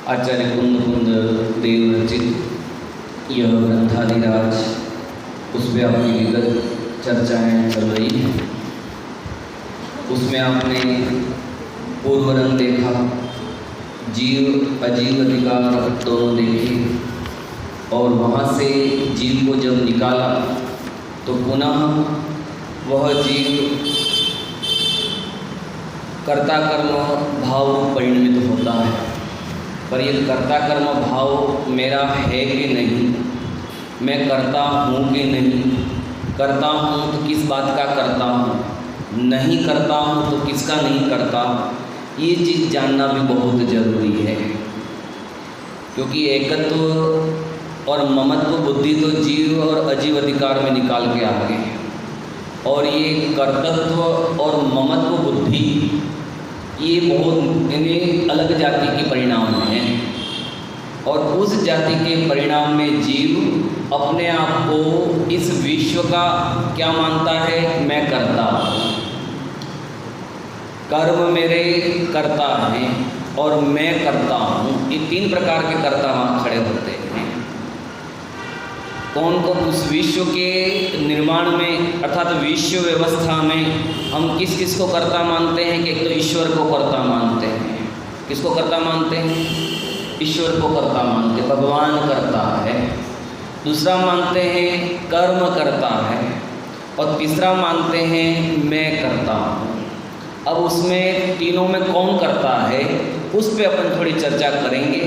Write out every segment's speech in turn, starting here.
आचार्य कुंद देव रचित यह ग्रंथाधिराज, उस पर आपकी विगत चर्चाएँ चल रही हैं। उसमें आपने पूर्व रंग देखा, जीव अजीव अधिकार दोनों देखे, और वहाँ से जीव को जब निकाला तो पुनः वह जीव कर्ता कर्म भाव परिणमित होता है। पर ये कर्ता कर्म भाव मेरा है कि नहीं, मैं करता हूँ कि नहीं, करता हूँ तो किस बात का करता हूँ, नहीं करता हूँ तो किसका नहीं करता, ये चीज़ जानना भी बहुत ज़रूरी है। क्योंकि एकत्व और ममत्व बुद्धि तो जीव और अजीव अधिकार में निकाल के आ गए, और ये कर्तृत्व और ममत्व बुद्धि ये बहुत इन्हें अलग जाति के परिणाम हैं। और उस जाति के परिणाम में जीव अपने आप को इस विश्व का क्या मानता है, मैं करता हूँ, कर्म मेरे करता है और मैं करता हूँ। ये तीन प्रकार के कर्ता वहाँ खड़े होते हैं। कौन को उस विश्व के निर्माण में अर्थात विश्व व्यवस्था में हम किस किस को कर्ता मानते हैं कि एक तो ईश्वर को कर्ता मानते हैं। किसको कर्ता मानते हैं? ईश्वर को कर्ता मानते हैं, भगवान करता है। दूसरा मानते हैं कर्म करता है, और तीसरा मानते हैं मैं करता हूँ। अब उसमें तीनों में कौन करता है उस पे अपन थोड़ी चर्चा करेंगे,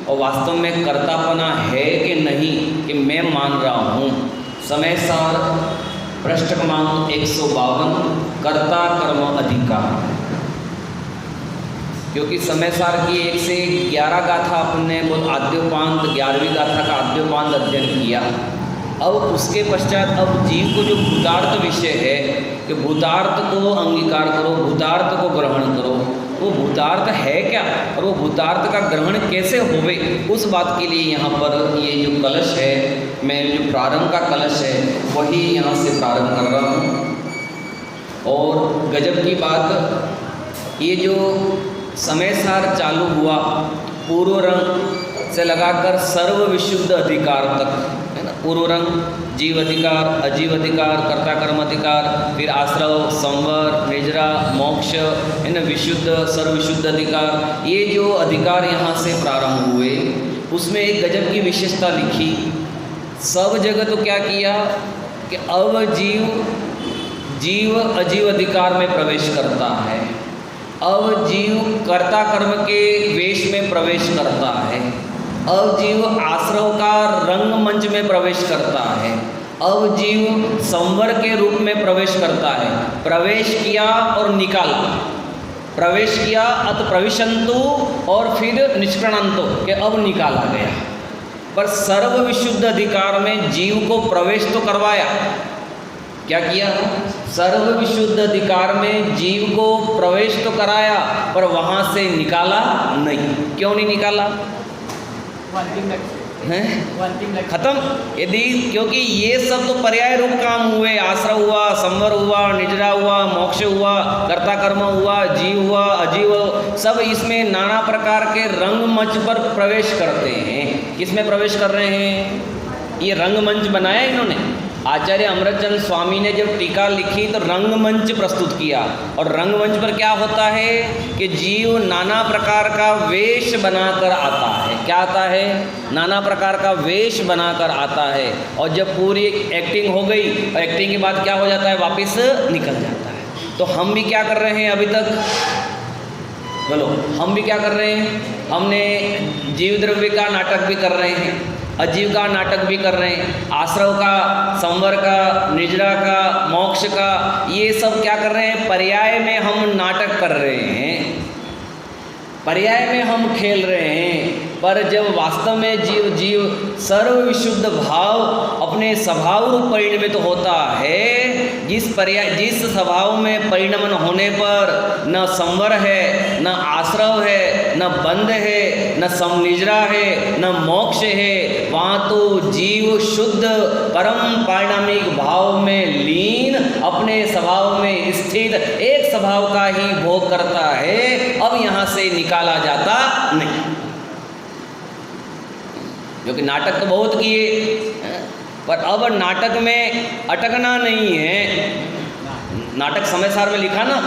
और वास्तव में कर्तापना है कि नहीं कि मैं मान रहा हूँ। समय सार पृष्ठ क्रमांक 152 कर्ता कर्म अधिकार। क्योंकि समय सार की 1 से 11 गाथा अपने बहुत आद्योपांत 11वीं गाथा का आद्योपांत अध्ययन किया। अब उसके पश्चात अब जीव को जो भूतार्थ विषय है कि भूतार्थ को अंगीकार करो, भूतार्थ को ग्रहण करो। वो भूतार्थ है क्या और वो भूतार्थ का ग्रहण कैसे होवे, उस बात के लिए यहाँ पर ये जो कलश है, मैं जो प्रारंभ का कलश है वही यहाँ से प्रारंभ कर रहा हूँ। और गजब की बात, ये जो समय सार चालू हुआ पूर्व रंग से लगाकर सर्व विशुद्ध अधिकार तक, है ना। पूर्व रंग जीव अधिकार, अजीव अधिकार, कर्ता कर्म अधिकार, फिर आश्रव, संवर, निजरा, मोक्ष, है ना, विशुद्ध सर्वविशुद्ध अधिकार। ये जो अधिकार यहाँ से प्रारंभ हुए उसमें एक गजब की विशेषता लिखी। सब जगह तो क्या किया कि अब जीव अजीव अधिकार में प्रवेश करता है, अब जीव कर्ता कर्म के वेश में प्रवेश करता है, अब जीव आश्रव का रंगमंच में प्रवेश करता है, अब जीव संवर के रूप में प्रवेश करता है। प्रवेश किया और निकाला, प्रवेश किया, अत प्रविशंतु, और फिर निष्क्रणंतु कि अब निकाला गया। पर सर्व विशुद्ध अधिकार में जीव को प्रवेश तो करवाया। क्या किया? सर्व विशुद्ध अधिकार में जीव को प्रवेश तो कराया, पर वहाँ से निकाला नहीं। क्यों नहीं निकाला? खत्म। यदि क्योंकि ये सब तो पर्याय रूप काम हुए, आश्रय हुआ, संवर हुआ, निजरा हुआ, मोक्ष हुआ, कर्ता कर्म हुआ, जीव हुआ, अजीव, सब इसमें नाना प्रकार के रंगमंच पर प्रवेश करते हैं। किसमें प्रवेश कर रहे हैं? ये रंगमंच बनाया इन्होंने। आचार्य अमृतचंद स्वामी ने जब टीका लिखी तो रंगमंच प्रस्तुत किया। और रंगमंच पर क्या होता है कि जीव नाना प्रकार का वेश बनाकर आता है। क्या आता है? नाना प्रकार का वेश बनाकर आता है। और जब पूरी एक्टिंग हो गई, और एक्टिंग के बाद क्या हो जाता है? वापस निकल जाता है। तो हम भी क्या कर रहे हैं अभी तक? बोलो, हम भी क्या कर रहे हैं? हमने जीव द्रव्य का नाटक भी कर रहे हैं, अजीव का नाटक भी कर रहे हैं, आश्रव का, संवर का, निजरा का, मोक्ष का, ये सब क्या कर रहे हैं? पर्याय में हम नाटक कर रहे हैं, पर्याय में हम खेल रहे हैं। पर जब वास्तव में जीव सर्व विशुद्ध भाव अपने स्वभाव रूप परिणमित होता है, जिस स्वभाव में परिणमन होने पर न संवर है, न आश्रव है, न बंध है, न समनिजरा है, न मोक्ष है, वहाँ तो जीव शुद्ध परम पारिणामिक भाव में लीन, अपने स्वभाव में स्थित एक स्वभाव का ही भोग करता है। अब यहाँ से निकाला जाता नहीं। क्योंकि नाटक तो बहुत किए, पर अब नाटक में अटकना नहीं है। नाटक समय सार में लिखा ना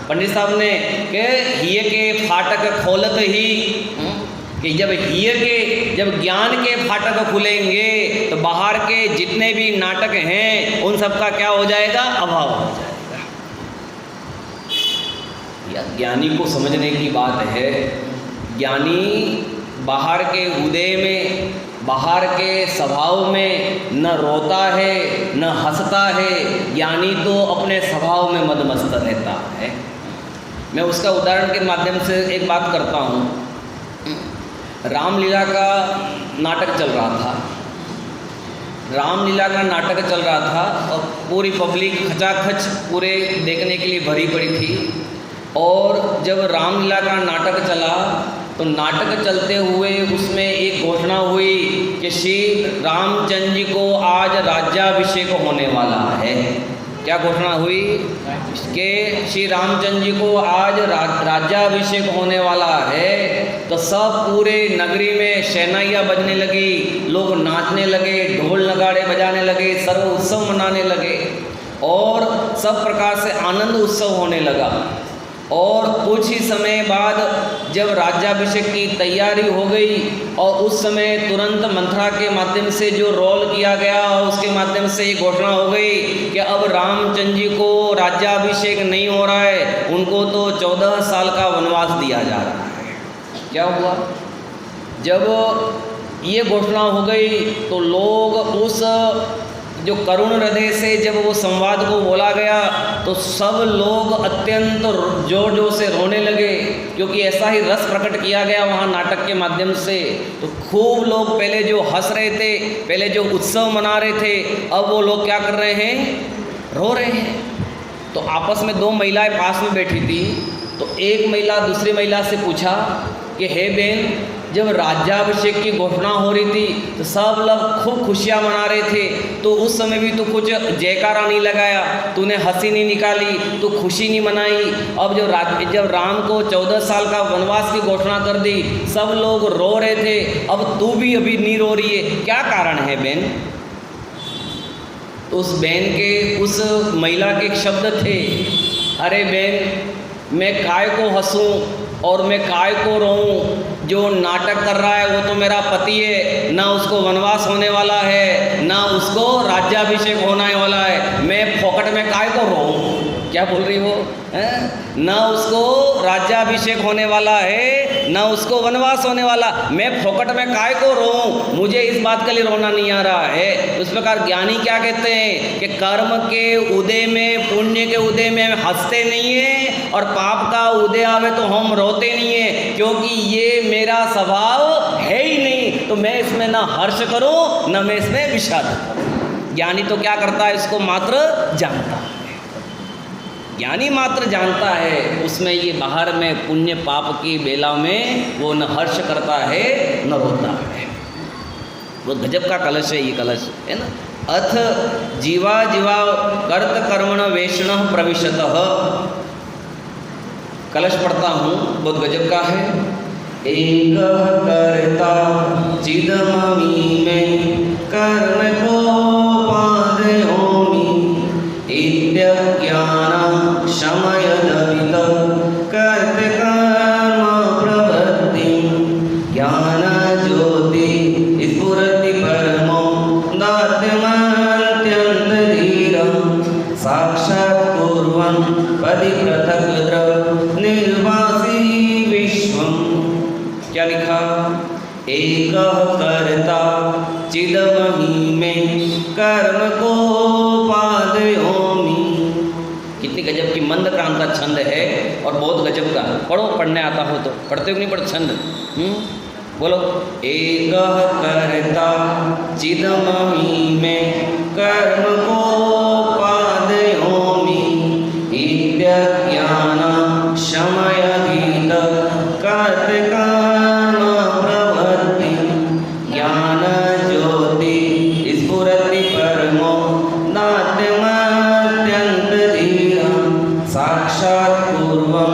पंडित साहब ने कि हिये के फाटक खोलत ही, कि जब ज्ञान के फाटक खुलेंगे तो बाहर के जितने भी नाटक हैं उन सब का क्या हो जाएगा? अभाव हो जाएगा। यह ज्ञानी को समझने की बात है। ज्ञानी बाहर के उदय में, बाहर के स्वभाव में न रोता है न हंसता है। ज्ञानी तो अपने स्वभाव में मदमस्त रहता है। मैं उसका उदाहरण के माध्यम से एक बात करता हूँ। रामलीला का नाटक चल रहा था, रामलीला का नाटक चल रहा था और पूरी पब्लिक खचाखच पूरे देखने के लिए भरी पड़ी थी। और जब रामलीला का नाटक चला तो नाटक चलते हुए उसमें एक घोषणा हुई कि श्री रामचंद्र जी को आज राज्याभिषेक होने वाला है। क्या घोषणा हुई? कि श्री रामचंद्र जी को आज राज्याभिषेक होने वाला है। तो सब पूरे नगरी में शहनाइयाँ बजने लगी, लोग नाचने लगे, ढोल नगाड़े बजाने लगे, सर्व उत्सव मनाने लगे और सब प्रकार से आनंद उत्सव होने लगा। और कुछ ही समय बाद जब राज्याभिषेक की तैयारी हो गई और उस समय तुरंत मंत्रा के माध्यम से जो रोल किया गया और उसके माध्यम से ये घोषणा हो गई कि अब रामचंद्र जी को राज्याभिषेक नहीं हो रहा है, उनको तो 14 साल का वनवास दिया जा रहा है। क्या हुआ? जब ये घोषणा हो गई तो लोग उस जो करुण हृदय से जब वो संवाद को बोला गया तो सब लोग अत्यंत जोर जोर से रोने लगे, क्योंकि ऐसा ही रस प्रकट किया गया वहाँ नाटक के माध्यम से। तो खूब लोग पहले जो हंस रहे थे, पहले जो उत्सव मना रहे थे, अब वो लोग क्या कर रहे हैं? रो रहे हैं। तो आपस में 2 महिलाएं पास में बैठी थी। तो एक महिला दूसरी महिला से पूछा कि हे बहन, जब राज्याभिषेक की घोषणा हो रही थी तो सब लोग खूब खुशियाँ मना रहे थे, तो उस समय भी तो कुछ जयकारा नहीं लगाया, तूने हंसी नहीं निकाली, तो खुशी नहीं मनाई। अब जब राम को 14 साल का वनवास की घोषणा कर दी, सब लोग रो रहे थे, अब तू भी अभी नहीं रो रही है, क्या कारण है बहन? तो उस बहन के, उस महिला के शब्द थे, अरे बहन, मैं काय को हंसूं और मैं काय को रोऊं? जो नाटक कर रहा है वो तो मेरा पति है, ना उसको वनवास होने वाला है, ना उसको राज्याभिषेक होने वाला है। मैं फोकट में काय को रोऊं? क्या बोल रही हो? ना उसको राज्याभिषेक होने वाला है, ना उसको वनवास होने वाला, मैं फोकट में काय को रोऊं? मुझे इस बात के लिए रोना नहीं आ रहा है। उस प्रकार ज्ञानी क्या कहते हैं कि कर्म के उदय में, पुण्य के उदय में हंसते नहीं है और पाप का उदय आवे तो हम रोते नहीं हैं, क्योंकि ये मेरा स्वभाव है ही नहीं, तो मैं इसमें ना हर्ष करूं ना मैं इसमें विषाद करूं। ज्ञानी तो क्या करता है, इसको मात्र जानता है, ज्ञानी मात्र जानता है, उसमें ये बाहर में पुण्य पाप की बेला में वो न हर्ष करता है न रोता है। वो गजब का कलश है ये कलश, है ना। अथ जीवा जीवा कर्त कर्मण वेषण प्रविशतः, कलश पढ़ता हूँ, बहुत गजब का है। एक कर्ता चिदमि में कर्म को पादयोमि इत्यज्ञान शमयदवित कर्त कर्म प्रवृत्ति ज्ञान ज्योति स्फुरति परमो दात्यमत्यंत धीरं साक्षात् कुर्वन् पदि पृथक् द्रव निर्वासी विश्वम्। क्या लिखा, एक कर्ता चिदमहि में कर्म को पादयोमि। कितनी गजब की मंद क्रांता छंद है और बहुत गजब का। पढ़ो, पढ़ने आता हो तो, पढ़ते हो नहीं पढ़ते छंद? बोलो, एक कर्ता चिदमहि में कर्म को पादयोमि इत्यज्ञान शमयदीत कर्त कर्म प्रवृत्ति ज्ञान ज्योति स्फुरति परमो नात्यमत्यंत धीरं साक्षात् पूर्वं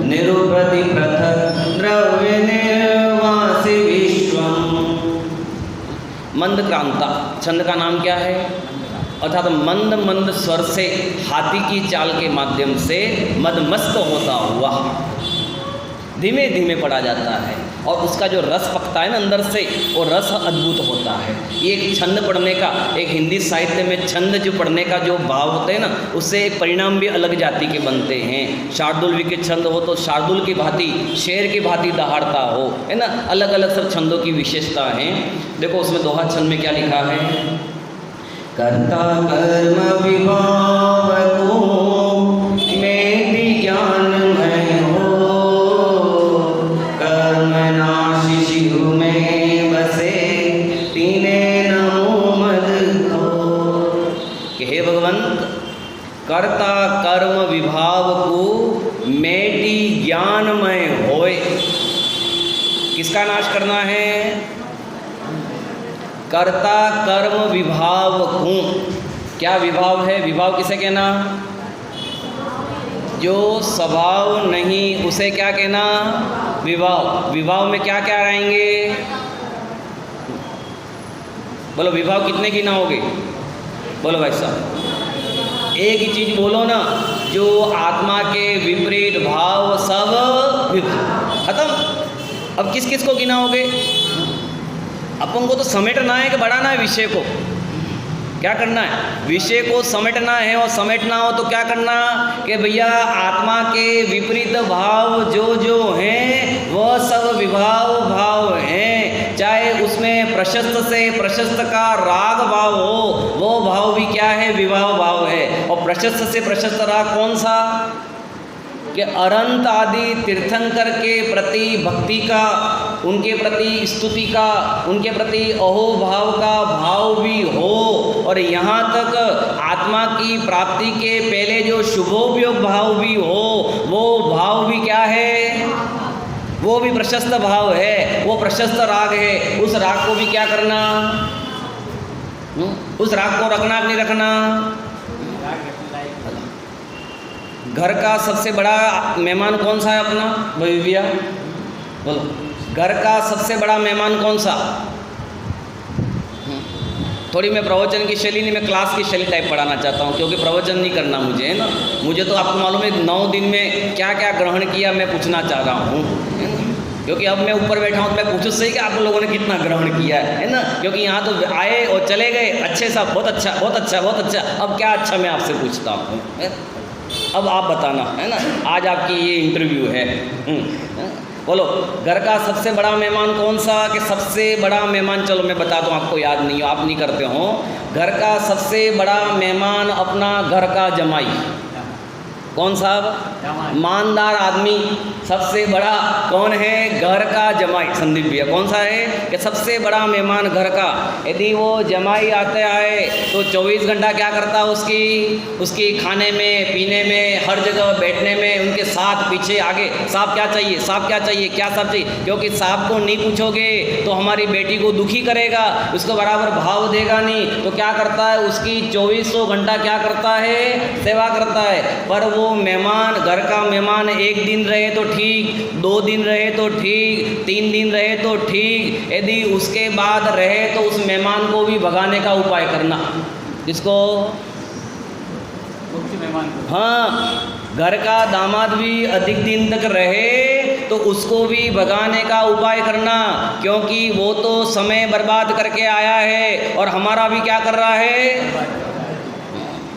निरूपति पृथक् द्रव्य निर्वासी विश्वम्। मंद क्रांता छंद का नाम क्या है? अर्थात मंद मंद स्वर से हाथी की चाल के माध्यम से मदमस्त होता हुआ धीमे धीमे पढ़ा जाता है, और उसका जो रस पकता है ना अंदर से, वो रस अद्भुत होता है। ये एक छंद पढ़ने का, एक हिंदी साहित्य में छंद जो पढ़ने का जो भाव होते हैं ना, उससे एक परिणाम भी अलग जाति के बनते हैं। शार्दुल के छंद हो तो शार्दुल की भांति, शेर की भांति दहाड़ता हो, है ना। अलग अलग सब छंदों की विशेषता हैं। देखो उसमें दोहा छंद में क्या लिखा है, कर्ता कर्म विभाव को मेति ज्ञानमय हो, कर्म नाशि शिव में बसे तीने नमो मद को। कि हे भगवंत, कर्ता कर्म विभाव को मेति ज्ञानमय होए। किसका नाश करना है? कर्ता कर्म विभाव को। क्या विभाव है? विभाव किसे कहना? जो स्वभाव नहीं उसे क्या कहना? विभाव। विभाव में क्या क्या रहेंगे? बोलो, विभाव कितने गिनाओगे? बोलो भाई साहब, एक ही चीज बोलो ना, जो आत्मा के विपरीत भाव सब विभाव खत्म। अब किस किस को गिनाओगे? अपन को तो समेटना है कि बढ़ाना है विषय को? क्या करना है? विषय को समेटना है, और समेटना हो तो क्या करना कि भैया आत्मा के विपरीत भाव जो जो हैं वह सब विभाव भाव हैं। चाहे उसमें प्रशस्त से प्रशस्त का राग भाव हो, वो भाव भी क्या है? विभाव भाव है। और प्रशस्त से प्रशस्त राग कौन सा? कि अनंत आदि तीर्थंकर के प्रति भक्ति का, उनके प्रति स्तुति का, उनके प्रति अहोभाव का भाव भी हो, और यहाँ तक आत्मा की प्राप्ति के पहले जो शुभोपयोग भाव भी हो, वो भाव भी क्या है? वो भी प्रशस्त भाव है, वो प्रशस्त राग है। उस राग को भी क्या करना? उस राग को रखना कि नहीं रखना? घर का सबसे बड़ा मेहमान कौन सा है अपना? भैया बोलो, घर का सबसे बड़ा मेहमान कौन सा? थोड़ी मैं प्रवचन की शैली नहीं, मैं क्लास की शैली टाइप पढ़ाना चाहता हूँ, क्योंकि प्रवचन नहीं करना मुझे, है ना। मुझे तो आपको मालूम है 9 दिन में क्या क्या ग्रहण किया, मैं पूछना चाह रहा हूँ, क्योंकि अब मैं ऊपर बैठा हूँ तो मैं पूछूँ सही कि आप लोगों ने कितना ग्रहण किया है ना। क्योंकि यहाँ तो आए और चले गए, अच्छे सा, बहुत अच्छा बहुत अच्छा बहुत अच्छा। अब क्या अच्छा मैं आपसे पूछता हूँ, अब आप बताना, है ना। आज आपकी ये इंटरव्यू है। बोलो, घर का सबसे बड़ा मेहमान कौन सा? कि सबसे बड़ा मेहमान, चलो मैं बता दूँ, आपको याद नहीं हो, आप नहीं करते हो। घर का सबसे बड़ा मेहमान अपना घर का जमाई, कौन साहब? ईमानदार आदमी। सबसे बड़ा कौन है? घर का जमाई। संदीप भैया कौन सा है कि सबसे बड़ा मेहमान घर का। यदि वो जमाई आते आए तो 24 घंटा क्या करता है उसकी खाने में, पीने में, हर जगह बैठने में, उनके साथ पीछे आगे। साहब क्या चाहिए, साहब क्या चाहिए, क्या साहब चाहिए, क्योंकि साहब को नहीं पूछोगे तो हमारी बेटी को दुखी करेगा, उसको बराबर भाव देगा नहीं। तो क्या करता है, उसकी 2400 घंटा क्या करता है? सेवा करता है। पर वो मेहमान, घर का मेहमान 1 दिन रहे तो ठीक, 2 दिन रहे तो ठीक, 3 दिन रहे तो ठीक, यदि उसके बाद रहे तो उस मेहमान को भी भगाने का उपाय करना। किसको? मेहमान को। हाँ, घर का दामाद भी अधिक दिन तक रहे तो उसको भी भगाने का उपाय करना, क्योंकि वो तो समय बर्बाद करके आया है और हमारा भी क्या कर रहा है?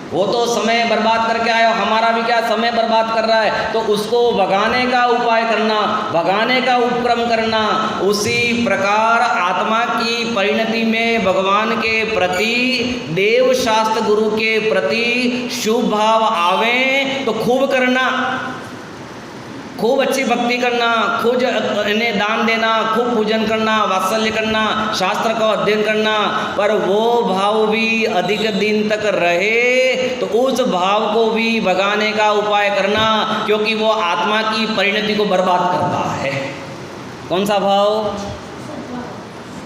वो तो समय बर्बाद करके आया, हमारा भी क्या समय बर्बाद कर रहा है। तो उसको भगाने का उपाय करना, भगाने का उपक्रम करना। उसी प्रकार आत्मा की परिणति में भगवान के प्रति, देव शास्त्र गुरु के प्रति शुभ भाव आवे तो खूब करना, खूब अच्छी भक्ति करना, खूब इन्हें दान देना, खूब पूजन करना, वात्सल्य करना, शास्त्र का अध्ययन करना। पर वो भाव भी अधिक दिन तक रहे तो उस भाव को भी भगाने का उपाय करना, क्योंकि वो आत्मा की परिणति को बर्बाद करता है। कौन सा भाव?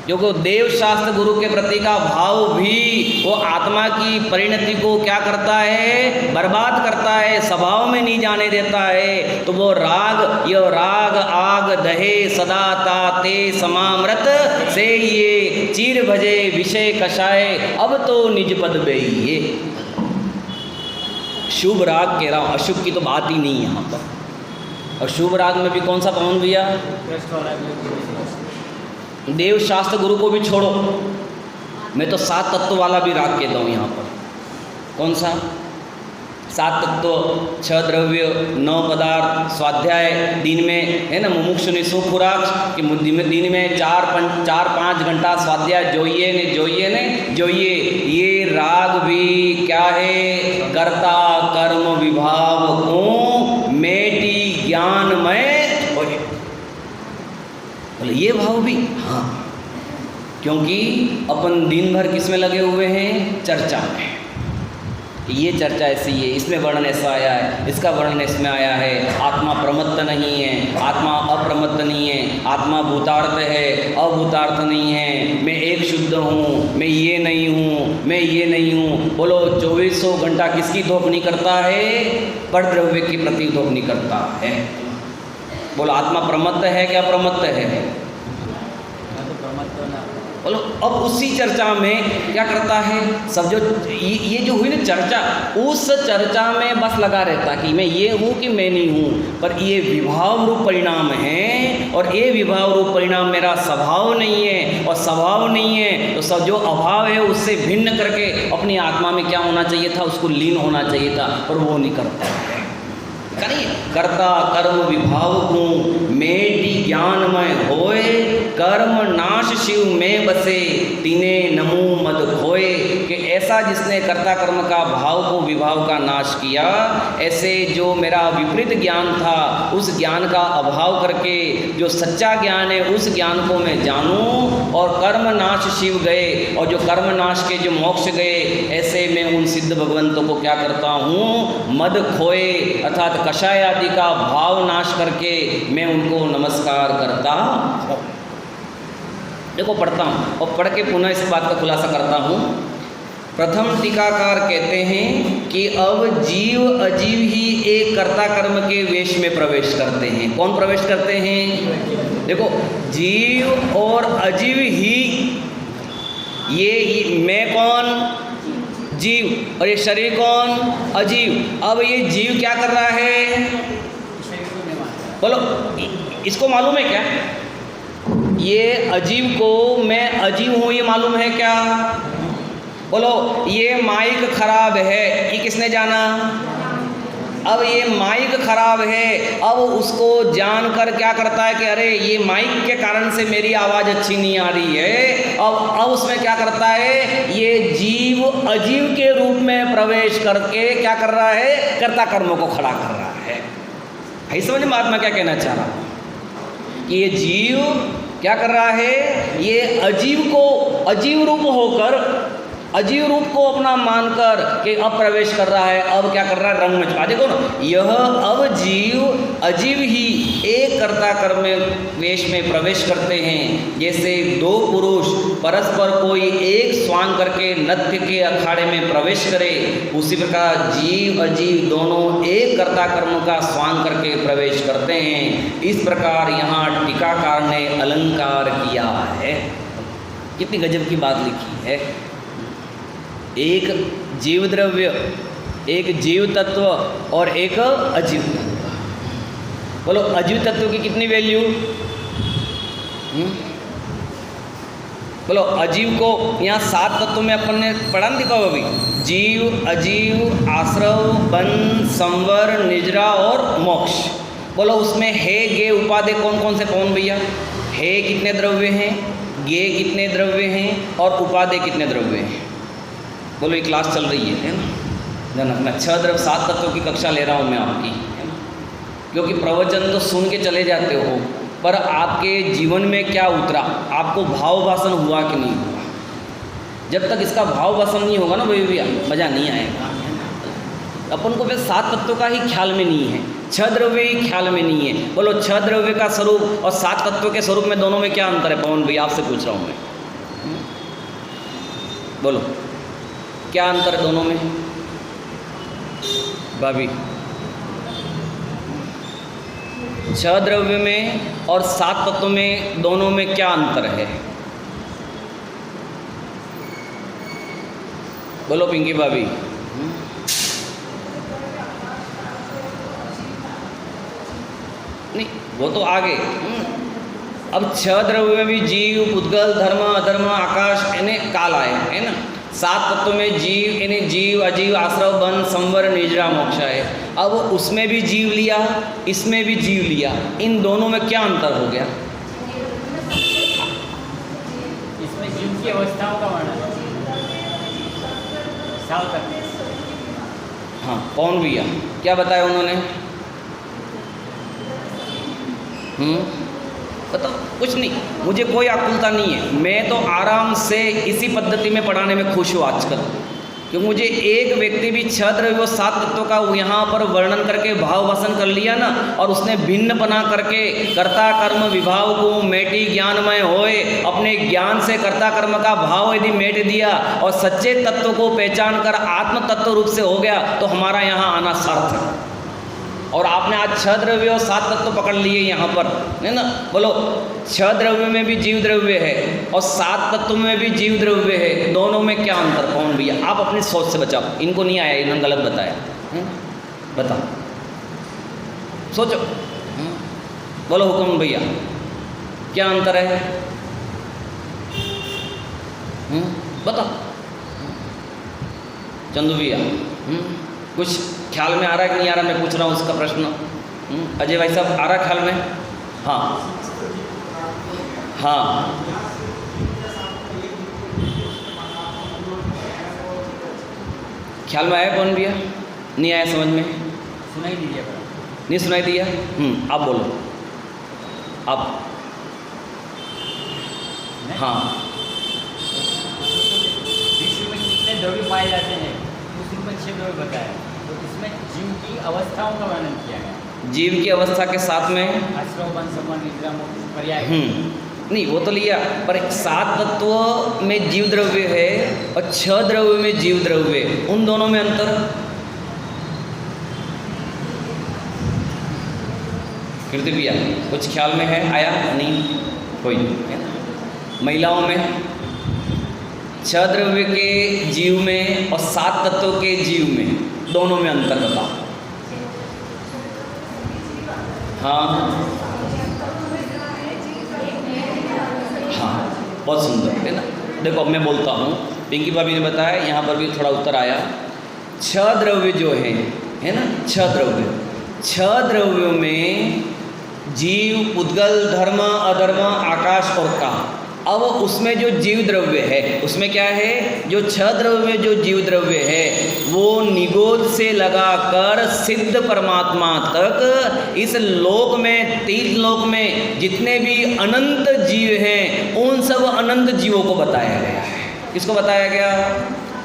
क्योंकि देव शास्त्र गुरु के प्रति का भाव भी वो आत्मा की परिणति को क्या करता है? बर्बाद करता है, स्वभाव में नहीं जाने देता है। तो वो राग, ये राग आग दहे सदा ताते समामृत से ये चीर भजे विषय कषाय अब तो निज पद बेइये। शुभ राग कह रहा हूँ, अशुभ की तो बात ही नहीं यहाँ पर। और शुभ राग में भी कौन सा पवन भैया? देव शास्त्र गुरु को भी छोड़ो, मैं तो 7 तत्व वाला भी राग कहता हूँ यहाँ पर। कौन सा? 7 तत्व, 6 द्रव्य, 9 पदार्थ, स्वाध्याय दिन में है ना, मुमुक्षु निःसु खुराक कि दिन में 4-5 घंटा स्वाध्याय जोइए। ये राग भी क्या है? कर्ता कर्म विभाव को मेटी ज्ञानमय। बोले ये भाव भी? हाँ, क्योंकि अपन दिन भर किस में लगे हुए हैं? चर्चा में। ये चर्चा ऐसी है, इसमें वर्णन ऐसा आया है, इसका वर्णन इसमें आया है। आत्मा प्रमत्त नहीं है, आत्मा अप्रमत्त नहीं है, आत्मा भूतार्थ है, अभूतार्थ नहीं है, मैं एक शुद्ध हूँ, मैं ये नहीं हूँ, मैं ये नहीं हूँ। बोलो 2400 घंटा किसकी धोखनी करता है? परद्रव्य की प्रति धोखनी करता है। बोलो आत्मा प्रमत्त है क्या प्रमत्त है? बोलो अब उसी चर्चा में क्या करता है? सब जो ये जो हुई ना चर्चा, उस चर्चा में बस लगा रहता कि मैं ये हूँ कि मैं नहीं हूँ। पर ये विभाव रूप परिणाम है और ये विभाव रूप परिणाम मेरा स्वभाव नहीं है, और स्वभाव नहीं है तो सब जो अभाव है उससे भिन्न करके अपनी आत्मा में क्या होना चाहिए था? उसको लीन होना चाहिए था, पर वो नहीं करता है। कर्ता कर्म विभाव को मेटी ज्ञानमय होए, कर्म नाश शिव में बसे तिने नमो मद खोए। कि ऐसा जिसने कर्ता कर्म का भाव को, विभाव का नाश किया, ऐसे जो मेरा विपरीत ज्ञान था उस ज्ञान का अभाव करके जो सच्चा ज्ञान है उस ज्ञान को मैं जानूं, और कर्म नाश शिव गए और जो कर्म नाश के जो मोक्ष गए, ऐसे मैं उन सिद्ध भगवंतों को क्या करता हूँ? मद खोए अर्थात कषाय आदि का भाव नाश करके मैं उनको नमस्कार करता। देखो पढ़ता हूँ और पढ़ के पुनः इस बात का खुलासा करता हूँ। प्रथम टीकाकार कहते हैं कि अब जीव अजीव ही एक कर्ता कर्म के वेश में प्रवेश करते हैं। कौन प्रवेश करते हैं? देखो जीव और अजीव ही, ये मैं कौन? जीव, और ये शरीर कौन? अजीव। अब ये जीव क्या कर रहा है? बोलो इसको मालूम है क्या? ये अजीव को मैं अजीव हूँ ये मालूम है क्या? बोलो ये माइक खराब है, ये किसने जाना? अब ये माइक खराब है, अब उसको जानकर क्या करता है कि अरे ये माइक के कारण से मेरी आवाज़ अच्छी नहीं आ रही है, अब उसमें क्या करता है, ये जीव अजीव के रूप में प्रवेश करके क्या कर रहा है, कर्ता कर्मों को खड़ा कर रहा है। समझ में महात्मा क्या कहना चाह रहा कि ये जीव क्या कर रहा है, ये अजीव को अजीव रूप होकर अजीव रूप को अपना मानकर कि अब प्रवेश कर रहा है, अब क्या कर रहा है, रंग में देखो ना, यह अब जीव अजीव ही एक कर्ता कर्म वेश में प्रवेश करते हैं। जैसे दो पुरुष परस्पर कोई एक स्वांग करके नृत्य के अखाड़े में प्रवेश करे, उसी प्रकार जीव अजीव दोनों एक कर्ता कर्म का स्वांग करके प्रवेश करते हैं। इस प्रकार यहाँ टीकाकार ने अलंकार किया है। कितनी गजब की बात लिखी है। एक जीव द्रव्य, एक जीव तत्व और एक अजीव तत्व। बोलो अजीव तत्व की कितनी वैल्यू? बोलो अजीव को यहाँ 7 तत्वों में अपन ने पढ़ा ना, दिखाओ अभी, जीव अजीव आश्रव बंध संवर निजरा और मोक्ष। बोलो उसमें है गे उपादेय कौन कौन से कौन भैया? है कितने द्रव्य हैं, गे कितने द्रव्य हैं और उपादेय कितने द्रव्य हैं? बोलो ये क्लास चल रही है ना, मैं 6 द्रव्य 7 तत्वों की कक्षा ले रहा हूँ मैं आपकी, है ना, क्योंकि प्रवचन तो सुन के चले जाते हो, पर आपके जीवन में क्या उतरा, आपको भाव वासन हुआ कि नहीं हुआ? जब तक इसका भाव वासन नहीं होगा ना भैया, मज़ा नहीं आएगा। अपन को फिर 7 तत्वों का ही ख्याल में नहीं है, 6 द्रव्य ही ख्याल में नहीं है। बोलो 6 द्रव्य का स्वरूप और 7 तत्वों के स्वरूप में दोनों में क्या अंतर है? पवन भैया आपसे पूछ रहा हूँ मैं, बोलो क्या अंतर है दोनों में? भाभी 6 द्रव्य में और 7 तत्व में दोनों में क्या अंतर है? बोलो पिंकी भाभी। नहीं वो तो आगे। अब 6 द्रव्य में भी जीव पुद्गल धर्म अधर्म आकाश यानी काल आए, है ना। 7 तत्वों में जीव यानी जीव अजीव आश्रव बंध संवर निजरा मोक्ष है। अब उसमें भी जीव लिया, इसमें भी जीव लिया, इन दोनों में क्या अंतर हो गया? इसमें जीव की अवस्थाओं का वर्णन, हाँ कौन भैया क्या बताया उन्होंने? बताओ। कुछ नहीं, मुझे कोई आकुलता नहीं है, मैं तो आराम से इसी पद्धति में पढ़ाने में खुश हूँ आजकल, क्योंकि मुझे एक व्यक्ति भी 6 द्रव्य 7 तत्वों का यहाँ पर वर्णन करके भाव वासन कर लिया ना, और उसने भिन्न बना करके कर्ता कर्म विभाव को मेटी ज्ञानमय होए, अपने ज्ञान से कर्ता कर्म का भाव यदि मेट दिया और सच्चे तत्व को पहचान कर आत्म तत्व रूप से हो गया, तो हमारा यहाँ आना सार्थक। और आपने आज 6 द्रव्य और 7 तत्व पकड़ लिए यहाँ पर, है ना। बोलो 6 द्रव्य में भी जीव द्रव्य है और 7 तत्व में भी जीव द्रव्य है, दोनों में क्या अंतर? कौन भैया? आप अपनी सोच से बचाओ, इनको नहीं आया, इन्होंने गलत बताया, बताओ, सोचो। बोलो हुक्म भैया, क्या अंतर है? बताओ चंदू भैया, कुछ ख्याल में आ रहा है कि नहीं आ रहा? मैं पूछ रहा हूँ उसका प्रश्न। अजय भाई साहब आ रहा ख्याल में? हाँ हाँ, ख्याल में आया कौन भैया? नहीं आया समझ में? सुनाई दीजिए, नहीं सुनाई दिया? आप बोलो, आप। हाँ, विश्व में कितने द्रव्य पाए जाते हैं, उस रूप में 6 द्रव्य बताया, तो इसमें जीव की अवस्थाओं का वर्णन किया गया। जीव की अवस्था के साथ में आश्रव बंध संवर निद्रा मोक्ष पर्याय। नहीं वो तो लिया, पर 7 तत्व में जीव द्रव्य है और 6 द्रव्य में जीव द्रव्य, उन दोनों में अंतर? कीर्ति भैया कुछ ख्याल में है? आया नहीं? कोई नहीं। महिलाओं में 6 द्रव्य के जीव में और 7 तत्वों के जीव में, दोनों में अंतर बताओ। हाँ हाँ, बहुत सुंदर, है ना। देखो अब मैं बोलता हूँ, पिंकी भाभी ने बताया, यहाँ पर भी थोड़ा उत्तर आया। 6 द्रव्य जो हैं है ना, 6 द्रव्य। 6 द्रव्यों में जीव, पुद्गल, धर्म, अधर्म, आकाश और काल। अब उसमें जो जीव द्रव्य है उसमें क्या है, जो 6 द्रव्य में जो जीव द्रव्य है वो निगोद से लगाकर सिद्ध परमात्मा तक इस लोक में, तीर्थ लोक में जितने भी अनंत जीव हैं उन सब अनंत जीवों को बताया गया है। किसको बताया गया?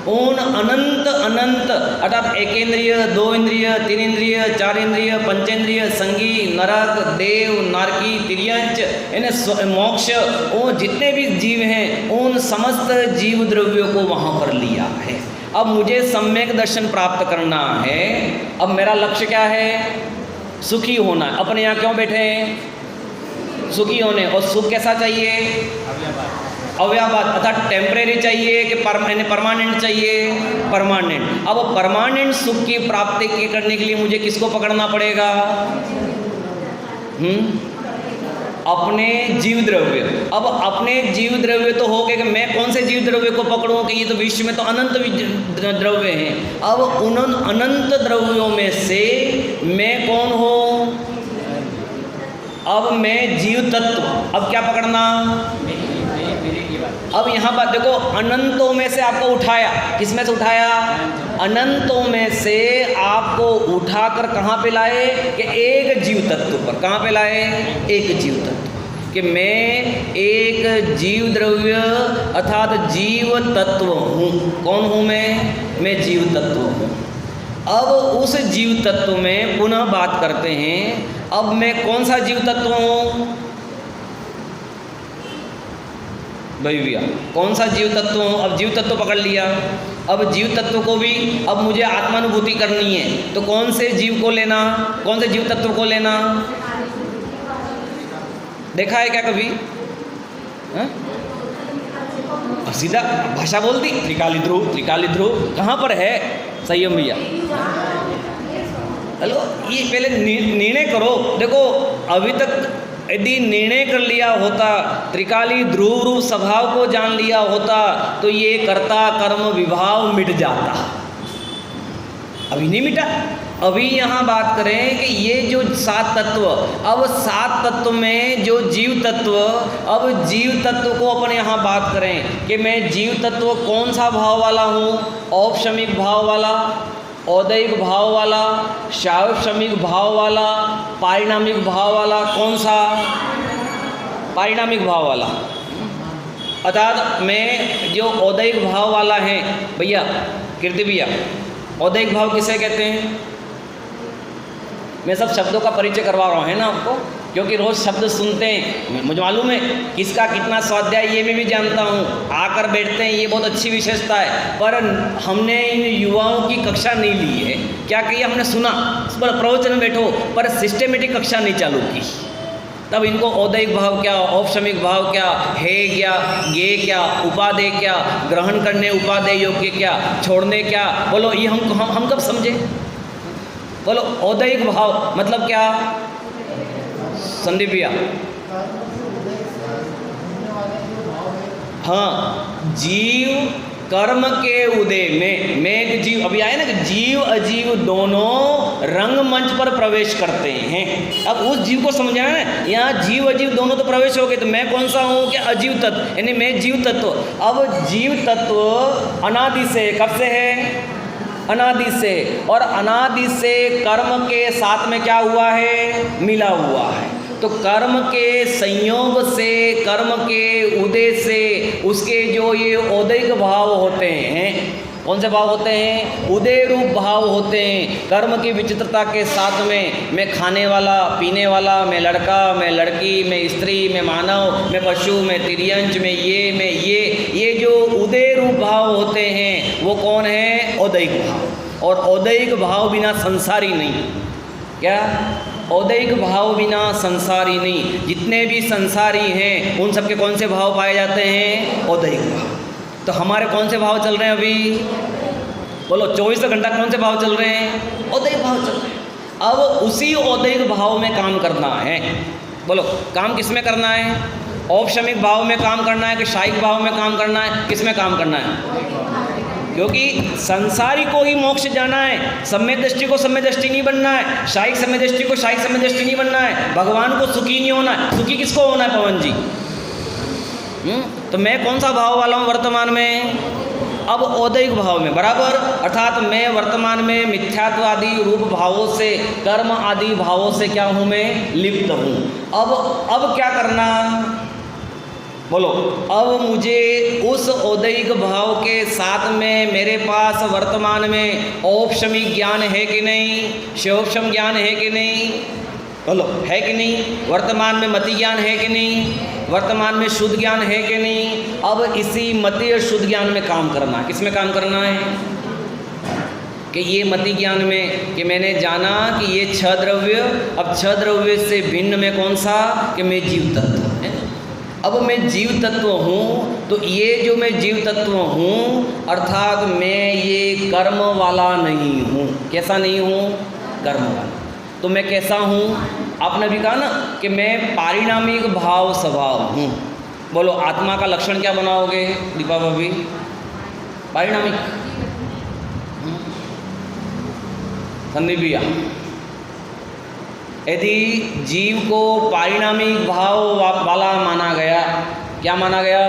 उन अनंत अनंत अर्थात 1 इंद्रिय, 2 इंद्रिय, 3 इंद्रिय, 4 इंद्रिय, पंचेंद्रिय, संगी, नरक, देव, नारकी, तिर्यंच, यानी मोक्ष, वो जितने भी जीव हैं उन समस्त जीव द्रव्यों को वहाँ पर लिया है। अब मुझे सम्यक दर्शन प्राप्त करना है। अब मेरा लक्ष्य क्या है? सुखी होना। अपने यहाँ क्यों बैठे हैं? सुखी होने। और सुख कैसा चाहिए? अव्यापाद अर्थात टेम्परेरी चाहिए कि परमानेंट चाहिए? परमानेंट। अब परमानेंट सुख की प्राप्ति के करने के लिए मुझे किसको पकड़ना पड़ेगा? अपने जीव द्रव्य। अब अपने जीव द्रव्य तो हो गए कि मैं कौन से जीव द्रव्य को पकड़ूं कि ये तो विश्व में तो अनंत द्रव्य हैं। अब उन अनंत द्रव्यों में से मैं कौन हूँ? अब मैं जीव तत्व। अब क्या पकड़ना? अब यहाँ बात देखो, अनंतों में से आपको उठाया। किस में से उठाया? अनंतों में से आपको उठाकर कहाँ पे लाए? कि एक जीव तत्व पर। कहाँ पे लाए? एक जीव तत्व। कि मैं एक जीव द्रव्य अर्थात जीव तत्व हूँ। कौन हूँ मैं जीव तत्व हूँ। अब उस जीव तत्व में पुनः बात करते हैं। अब मैं कौन सा जीव तत्व हूँ भैया? कौन सा जीव तत्व हूँ? अब जीव तत्व पकड़ लिया। अब जीव तत्व को भी अब मुझे आत्मानुभूति करनी है तो कौन से जीव को लेना? कौन से जीव तत्व को लेना? देखा है क्या कभी? सीधा भाषा बोल दी। त्रिकाली ध्रुव, त्रिकाली ध्रुव कहाँ पर है? संयम भैया, हेलो, ये पहले निर्णय करो। देखो अभी तक यदि निर्णय कर लिया होता, त्रिकाली ध्रुव रूप स्वभाव को जान लिया होता तो ये कर्ता कर्म विभाव मिट जाता। अभी नहीं मिटा। अभी यहाँ बात करें कि ये जो 7 तत्व, अब 7 तत्व में जो जीव तत्व, अब जीव तत्व को अपन यहाँ बात करें कि मैं जीव तत्व कौन सा भाव वाला हूँ? औपशमिक भाव वाला, औदैहिक भाव वाला, सार्वक्षमिक भाव वाला, पारिणामिक भाव वाला। कौन सा? पारिणामिक भाव वाला। अर्थात मैं जो औदैहिक भाव वाला है भैया, कीर्ति भैया, औदैहिक भाव किसे कहते हैं? मैं सब शब्दों का परिचय करवा रहा हूँ, है ना आपको, क्योंकि रोज़ शब्द सुनते हैं। मुझे मालूम है किसका कितना स्वाध्याय, ये मैं भी जानता हूँ। आकर बैठते हैं, ये बहुत अच्छी विशेषता है। पर हमने इन युवाओं की कक्षा नहीं ली है। क्या किया? हमने सुना, प्रवचन में बैठो, पर सिस्टेमेटिक कक्षा नहीं चालू की। तब इनको औदैहिक भाव क्या, औपशमिक भाव क्या, हे क्या, ये क्या, उपादेय क्या, ग्रहण करने उपादेय योग्य क्या, छोड़ने क्या, बोलो ये हम कब समझे? बोलो औदैहिक भाव मतलब क्या? संदीप भैया, हाँ, जीव कर्म के उदय में मैं एक जीव, अभी आया ना कि जीव अजीव दोनों रंगमंच पर प्रवेश करते हैं। अब उस जीव को समझना है ना, यहाँ जीव अजीव दोनों तो प्रवेश हो गए, तो मैं कौन सा हूँ? कि अजीव तत्व, यानी मैं जीव तत्व। अब जीव तत्व अनादि से, कब से है? अनादि से। और अनादि से कर्म के साथ में क्या हुआ है? मिला हुआ है। तो कर्म के संयोग से, कर्म के उदय से उसके जो ये औदैहिक भाव होते हैं, कौन से भाव होते हैं? उदय रूप भाव होते हैं। कर्म की विचित्रता के साथ में मैं खाने वाला, पीने वाला, मैं लड़का, मैं लड़की, मैं स्त्री, मैं मानव, मैं पशु, मैं तिर्यंच, मैं ये जो उदय रूप भाव होते हैं वो कौन है? औदैहिक भाव। और औदैहिक भाव बिना संसारी नहीं। क्या? औदैहिक भाव बिना संसारी नहीं। जितने भी संसारी हैं उन सबके कौन से भाव पाए जाते हैं? औदैहिक भाव। तो हमारे कौन से भाव चल रहे हैं अभी? बोलो 24 घंटा कौन से भाव चल रहे हैं? औदैहिक भाव चल रहे हैं। अब उसी औदैहिक भाव में काम करना है। बोलो काम किस में करना है? औपशमिक भाव में काम करना है कि शायिक भाव में काम करना है? किस में काम करना है? क्योंकि संसारी को ही मोक्ष जाना है, सम्यक दृष्टि को सम्यक दृष्टि नहीं बनना है, शायिक सम्यक दृष्टि को शायिक सम्यक दृष्टि नहीं बनना है, भगवान को सुखी नहीं होना है। सुखी किसको होना है पवन जी? तो मैं कौन सा भाव वाला हूँ वर्तमान में? अब औदैहिक भाव में, बराबर। अर्थात मैं वर्तमान में मिथ्यात्व आदि रूप भावों से, कर्म आदि भावों से क्या हूँ? मैं लिप्त हूँ। अब क्या करना? बोलो। अब मुझे उस औदैहिक भाव के साथ में मेरे पास वर्तमान में औपशमिक ज्ञान है कि नहीं, शैवोपशम ज्ञान है कि नहीं? बोलो, है कि नहीं? वर्तमान में मति ज्ञान है कि नहीं? वर्तमान में शुद्ध ज्ञान है कि नहीं? अब इसी मति और शुद्ध ज्ञान में काम करना है। किस में काम करना है? कि ये मति ज्ञान में कि मैंने जाना कि ये 6 द्रव्य, अब 6 द्रव्य से भिन्न में कौन सा? कि मैं जीव तत्व है। अब मैं जीव तत्व हूँ, तो ये जो मैं जीव तत्व हूँ अर्थात मैं ये कर्म वाला नहीं हूँ। कैसा नहीं हूँ? कर्म वाला। तो मैं कैसा हूँ? आपने भी कहा ना कि मैं पारिणामिक भाव स्वभाव हूँ। बोलो, आत्मा का लक्षण क्या बनाओगे दीपा भाभी? पारिणामिक। संदीप भैया, यदि जीव को पारिणामिक भाव वाला माना गया, क्या माना गया?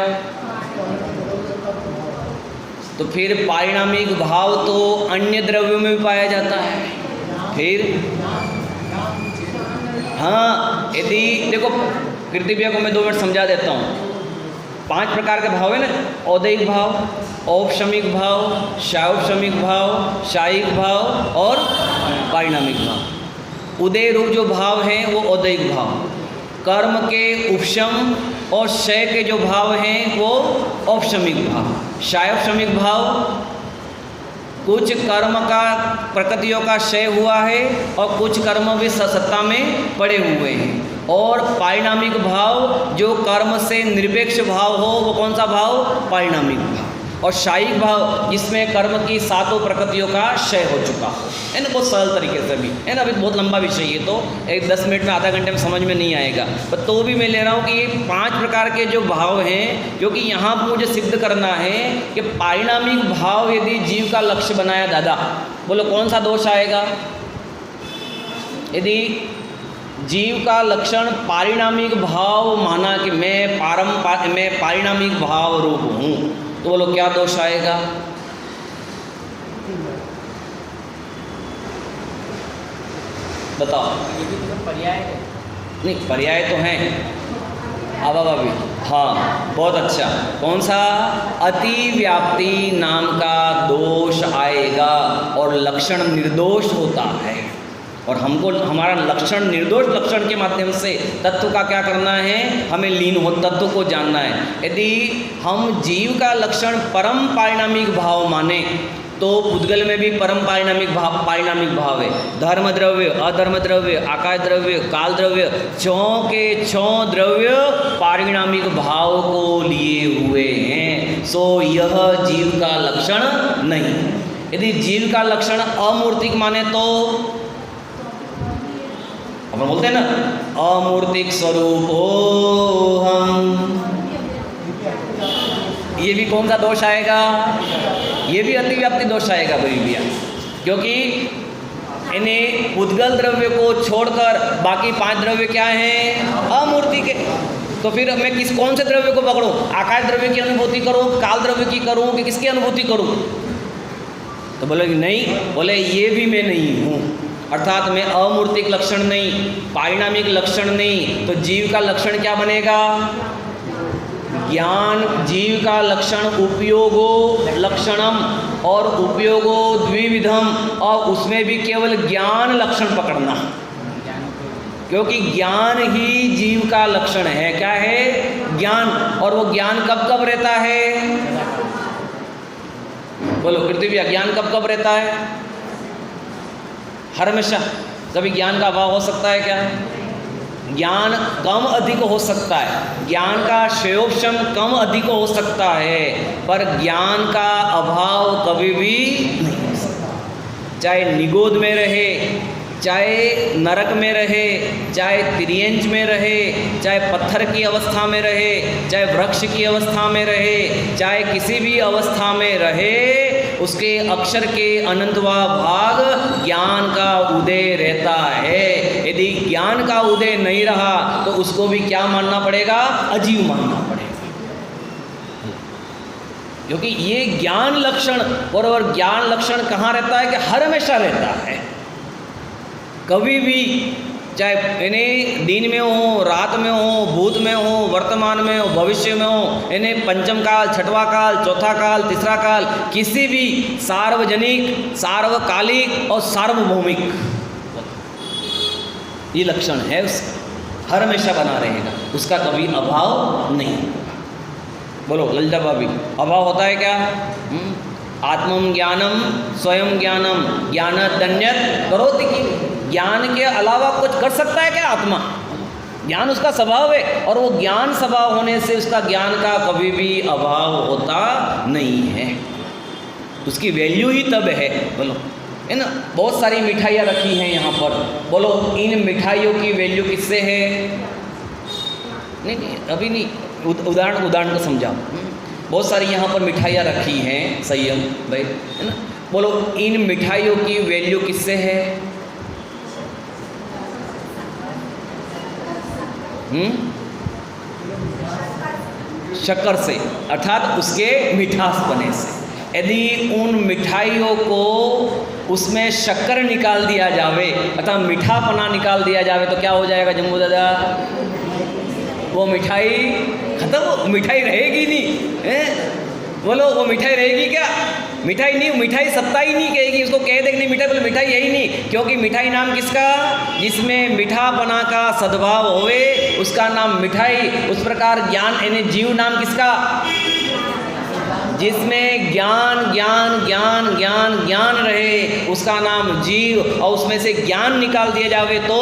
तो फिर पारिणामिक भाव तो अन्य द्रव्यों में भी पाया जाता है। फिर हाँ, यदि देखो कीर्ति भैया को मैं 2 मिनट समझा देता हूँ। 5 प्रकार के भाव है ना, औदैहिक भाव, औपशमिक भाव, शायोपशमिक भाव, शायिक भाव और पारिणामिक भाव। उदय रूप जो भाव हैं वो औदैहिक भाव, कर्म के उपशम और क्षय के जो भाव हैं वो औपशमिक भाव, शायोपशमिक भाव कुछ कर्म का प्रकृतियों का क्षय हुआ है और कुछ कर्म भी सत्ता में पड़े हुए हैं। और पारिणामिक भाव जो कर्म से निरपेक्ष भाव हो वो कौन सा भाव? पारिणामिक भाव। और शायिक भाव जिसमें कर्म की 7 प्रकृतियों का क्षय हो चुका है ना, बहुत सरल तरीके से भी है ना। अभी बहुत लंबा विषय है, तो एक 10 मिनट में, आधा घंटे में समझ में नहीं आएगा, पर तो भी मैं ले रहा हूँ कि ये 5 प्रकार के जो भाव हैं, क्योंकि यहाँ पर मुझे सिद्ध करना है कि पारिणामिक भाव यदि जीव का लक्ष्य बनाया, दादा बोलो कौन सा दोष आएगा? यदि जीव का लक्षण पारिणामिक भाव माना कि मैं पारिणामिक भाव रूप हूँ, तो बोलो क्या दोष आएगा? बताओ। ये भी तो पर्याय है। नहीं, पर्याय तो हैं। आवा भाभी, हाँ बहुत अच्छा। कौन सा? अति व्याप्ति नाम का दोष आएगा और लक्षण निर्दोष होता है। और हमको हमारा लक्षण निर्दोष लक्षण के माध्यम से तत्व का क्या करना है? हमें लीन हो तत्व को जानना है। यदि हम जीव का लक्षण परम पारिणामिक भाव माने तो पुद्गल में भी परम पारिणामिक भाव है। धर्म द्रव्य, अधर्म द्रव्य, आकाश द्रव्य, काल द्रव्य, 4 के 4 द्रव्य पारिणामिक भाव को लिए हुए हैं। सो यह जीव का लक्षण नहीं। यदि जीव का लक्षण अमूर्तिक माने तो अपन बोलते हैं ना, अमूर्तिक स्वरूपो हम, ये भी कौन सा दोष आएगा? ये भी अतिव्याप्ति दोष आएगा भाई भैया, क्योंकि इन्हें पुद्गल द्रव्य को छोड़कर बाकी 5 द्रव्य क्या हैं? अमूर्ति के। तो फिर मैं कौन से द्रव्य को पकड़ूं? आकाश द्रव्य की अनुभूति करूं, काल द्रव्य की करूं कि किसकी अनुभूति करूं? तो बोले कि नहीं, बोले ये भी मैं नहीं हूँ। अर्थात मैं अमूर्तिक लक्षण नहीं, पारिणामिक लक्षण नहीं, तो जीव का लक्षण क्या बनेगा? ज्ञान। जीव का लक्षण उपयोगो लक्षणम और उपयोगो द्विविधम, और उसमें भी केवल ज्ञान लक्षण पकड़ना, क्योंकि ज्ञान ही जीव का लक्षण है। क्या है? ज्ञान। और वो ज्ञान कब कब रहता है? बोलो पृथ्वी, ज्ञान कब कब रहता है? हर हमेशा। कभी ज्ञान का अभाव हो सकता है क्या? ज्ञान कम अधिक हो सकता है, ज्ञान का क्षयोपशम कम अधिक हो सकता है, पर ज्ञान का अभाव कभी भी नहीं हो सकता। चाहे निगोद में रहे, चाहे नरक में रहे, चाहे तिर्यंच में रहे, चाहे पत्थर की अवस्था में रहे, चाहे वृक्ष की अवस्था में रहे, चाहे किसी भी अवस्था में रहे, उसके अक्षर के अनंतवा भाग ज्ञान का उदय रहता है। यदि ज्ञान का उदय नहीं रहा तो उसको भी क्या मानना पड़ेगा? अजीव मानना पड़ेगा। क्योंकि ये ज्ञान लक्षण, और ज्ञान लक्षण कहाँ रहता है? कि हर हमेशा रहता है। कभी भी, चाहे इन्हें दिन में हो, रात में हो, भूत में हो, वर्तमान में हो, भविष्य में हो, इन्हें पंचम काल, छठवां काल, चौथा काल, तीसरा काल, किसी भी सार्वजनिक, सार्वकालिक और सार्वभौमिक ये लक्षण है उसका, हर हमेशा बना रहेगा, उसका कभी अभाव नहीं। बोलो ललिता भाभी, अभाव होता है क्या? आत्मम ज्ञानम स्वयं ज्ञानम ज्ञानदन्यत करोति की। ज्ञान के अलावा कुछ कर सकता है क्या आत्मा? ज्ञान उसका स्वभाव है, और वो ज्ञान स्वभाव होने से उसका ज्ञान का कभी भी अभाव होता नहीं है। उसकी वैल्यू ही तब है। बोलो, है ना? बहुत सारी मिठाइयाँ रखी हैं यहाँ पर। बोलो, इन मिठाइयों की वैल्यू किससे है? नहीं, अभी नहीं, उदाहरण को समझाओ। बहुत सारी यहाँ पर मिठाइयाँ रखी हैं, संयम भाई, है ना? बोलो, इन मिठाइयों की वैल्यू किससे है? शक्कर से, अर्थात उसके मिठास बने से। यदि उन मिठाइयों को उसमें शक्कर निकाल दिया जावे, अर्थात मीठापना निकाल दिया जावे, तो क्या हो जाएगा जम्मू दादा? वो मिठाई खत्म, मिठाई रहेगी नहीं है? बोलो, वो मिठाई रहेगी क्या? मिठाई नहीं, मिठाई सत्ता ही नहीं कहेगी। उसको कह दे कि नहीं मिठाई, बोले मिठाई यही नहीं, क्योंकि मिठाई नाम किसका? जिसमें मीठापना का सद्भाव होवे उसका नाम मिठाई। उस प्रकार ज्ञान यानी जीव नाम किसका? जिसमें ज्ञान ज्ञान ज्ञान ज्ञान ज्ञान रहे उसका नाम जीव, और उसमें से ज्ञान निकाल दिया जावे तो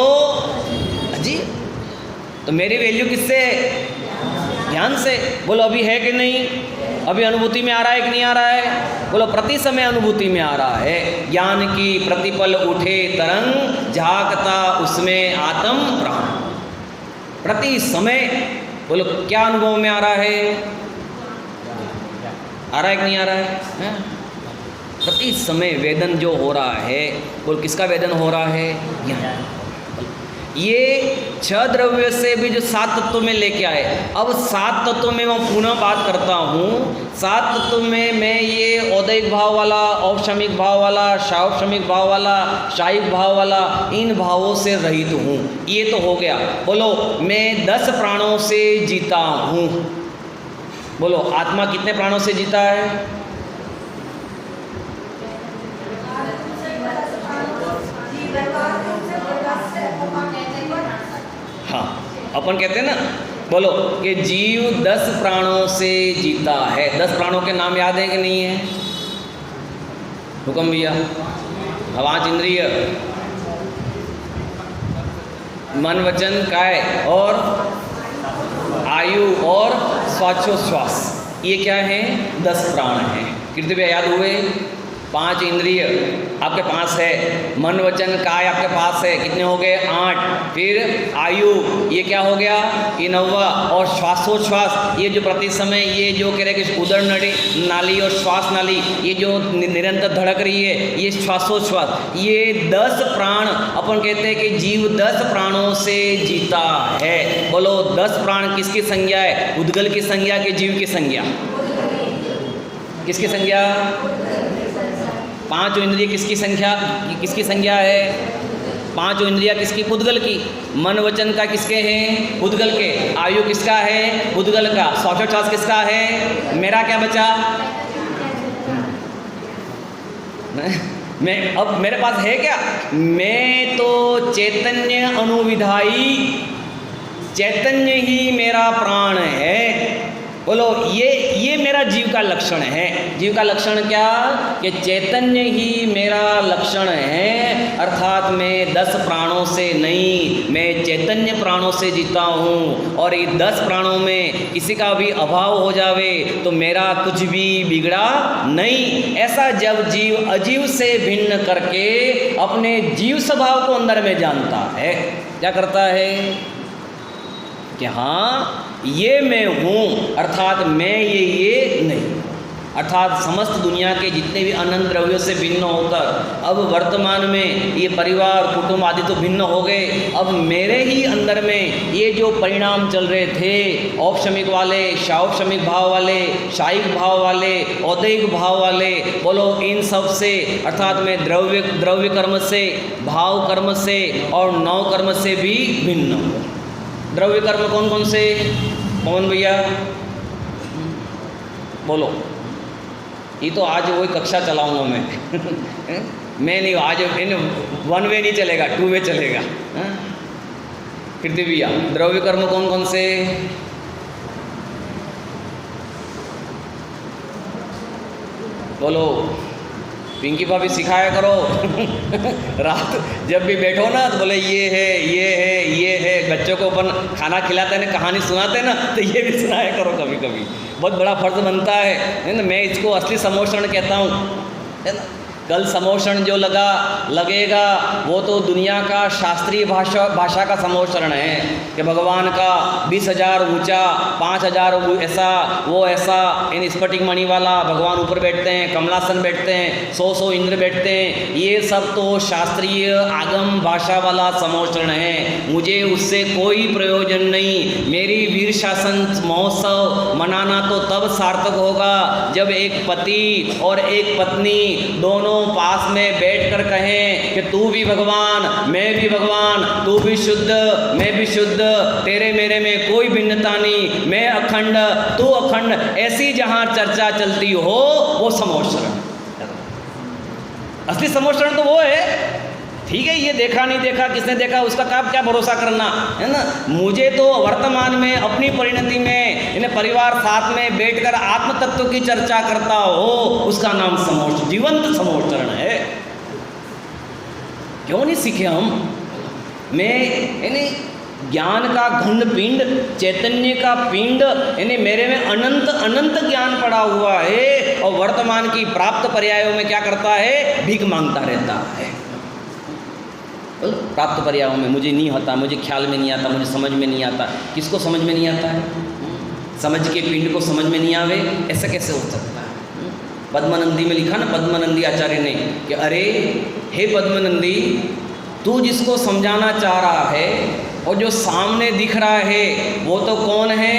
अजीव। तो मेरी वैल्यू किससे है? ज्ञान से। बोलो, अभी है कि नहीं? अभी अनुभूति में आ रहा है कि नहीं आ रहा है? बोलो, प्रति समय अनुभूति में आ रहा है। ज्ञान की प्रतिपल उठे तरंग, झांकता उसमें आत्म प्राण। प्रति समय, बोलो, क्या अनुभव में आ रहा है? आ रहा है कि नहीं आ रहा है? प्रति समय वेदन जो हो रहा है, बोल किसका वेदन हो रहा है? ज्ञान। ये 6 द्रव्य से भी जो 7 तत्व में लेके आए। अब 7 तत्व में मैं पुनः बात करता हूँ। 7 तत्व में मैं ये औदैहिक भाव वाला, औपशमिक भाव वाला, सावशमिक भाव वाला, शायिक भाव वाला, इन भावों से रहित हूँ। ये तो हो गया। बोलो, मैं 10 प्राणों से जीता हूँ। बोलो, आत्मा कितने प्राणों से जीता है? हाँ, अपन कहते हैं ना, बोलो कि जीव 10 प्राणों से जीता है। 10 प्राणों के नाम याद है कि नहीं है? हुक्म भैया। 5 इंद्रिय, मन वचन काय और आयु और श्वासोच्छ्वास, ये क्या है? 10 प्राण हैं। कीर्ति भैया याद हुए? 5 इंद्रिय आपके पास है, मन वचन काय आपके पास है, कितने हो गए? 8। फिर आयु, ये क्या हो गया? ये 9वां। और श्वासोच्छ्वास, ये जो प्रति समय ये जो कह रहे कि उदर नाली और श्वास नाली ये जो निरंतर धड़क रही है, ये श्वासोच्छ्वास, ये 10 प्राण। अपन कहते हैं कि जीव 10 प्राणों से जीता है। बोलो, 10 प्राण किसकी संज्ञा है? उद्गल की संज्ञा कि जीव की संज्ञा? किसकी संज्ञा? 5 इंद्रिय किसकी संज्ञा है? 5 इंद्रिया किसकी? उद्गल की। मन वचन का किसके हैं? उद्गल के। आयु किसका है? उद्गल का। श्वासोच्छ्वास किसका है? मेरा क्या बचा? मैं अब मेरे पास है क्या? मैं तो चैतन्य अनुविधायी, चैतन्य ही मेरा प्राण है। बोलो, ये मेरा जीव का लक्षण है। जीव का लक्षण क्या? कि चैतन्य ही मेरा लक्षण है, अर्थात मैं 10 प्राणों से नहीं, मैं चैतन्य प्राणों से जीता हूँ। और ये 10 प्राणों में किसी का भी अभाव हो जावे तो मेरा कुछ भी बिगड़ा नहीं। ऐसा जब जीव अजीव से भिन्न करके अपने जीव स्वभाव को अंदर में जानता है, क्या करता है कि हाँ ये मैं हूँ, अर्थात मैं ये नहीं, अर्थात समस्त दुनिया के जितने भी अनंत द्रव्यों से भिन्न होकर अब वर्तमान में ये परिवार कुटुंब आदि तो भिन्न हो गए, अब मेरे ही अंदर में ये जो परिणाम चल रहे थे, औपशमिक वाले, शाऔपशमिक भाव वाले, शायिक भाव वाले, औदैहिक भाव वाले, बोलो इन सब से, अर्थात मैं द्रव्य कर्म से, भाव कर्म से और नव कर्म से भी भिन्न हूँ। द्रव्य कर्म कौन कौन से? पवन भैया बोलो। ये तो आज वही कक्षा चलाऊंगा मैं मैं नहीं, आज 1 वे नहीं चलेगा, 2 वे चलेगा। कीर्ति भैया द्रव्य कर्म कौन कौन से? बोलो। पिंकी भाभी सिखाया करो रात जब भी बैठो ना तो बोले ये है ये है ये है। बच्चों को अपन खाना खिलाते हैं, कहानी सुनाते हैं ना, तो ये भी सुनाया करो कभी कभी, बहुत बड़ा फर्ज बनता है ना। मैं इसको असली समोषण कहता हूँ, है ना। कल समोषण जो लगेगा वो तो दुनिया का शास्त्रीय भाषा का समोषण है कि भगवान का 20,000 ऊंचा, 5,000 ऐसा, वो ऐसा, इन स्फटिक मणि वाला भगवान ऊपर बैठते हैं, कमलासन बैठते हैं, 100 इंद्र बैठते हैं। ये सब तो शास्त्रीय आगम भाषा वाला समोषण है, मुझे उससे कोई प्रयोजन नहीं। मेरी वीर शासन महोत्सव मनाना तो तब सार्थक होगा जब एक पति और एक पत्नी दोनों पास में बैठकर कहें कि तू भी भगवान, मैं भी भगवान, तू भी शुद्ध, मैं भी शुद्ध, तेरे मेरे में कोई भिन्नता नहीं, मैं अखंड, तू अखंड, ऐसी जहां चर्चा चलती हो वो समोषण। असली समोषण तो वो है। ठीक है, ये देखा नहीं देखा, किसने देखा उसका क्या भरोसा करना, है ना। मुझे तो वर्तमान में अपनी परिणति में इन्हें परिवार साथ में बैठकर आत्म तत्व की चर्चा करता हो, उसका नाम समोषण, जीवंत समोषण है। क्यों नहीं सीखे हम? मैं यानी ज्ञान का घन पिंड, चैतन्य का पिंड, यानी मेरे में अनंत अनंत ज्ञान पड़ा हुआ है, और वर्तमान की प्राप्त पर्यायों में क्या करता है? भीख मांगता रहता है। प्राप्त पर्यायों में मुझे नहीं होता, मुझे ख्याल में नहीं आता, मुझे समझ में नहीं आता। किसको समझ में नहीं आता है? समझ के पिंड को समझ में नहीं आवे, ऐसा कैसे हो सकता है? पद्मानंदी में लिखा ना, पद्मानंदी आचार्य ने कि अरे हे पद्मानंदी, तू जिसको समझाना चाह रहा है और जो सामने दिख रहा है वो तो कौन है?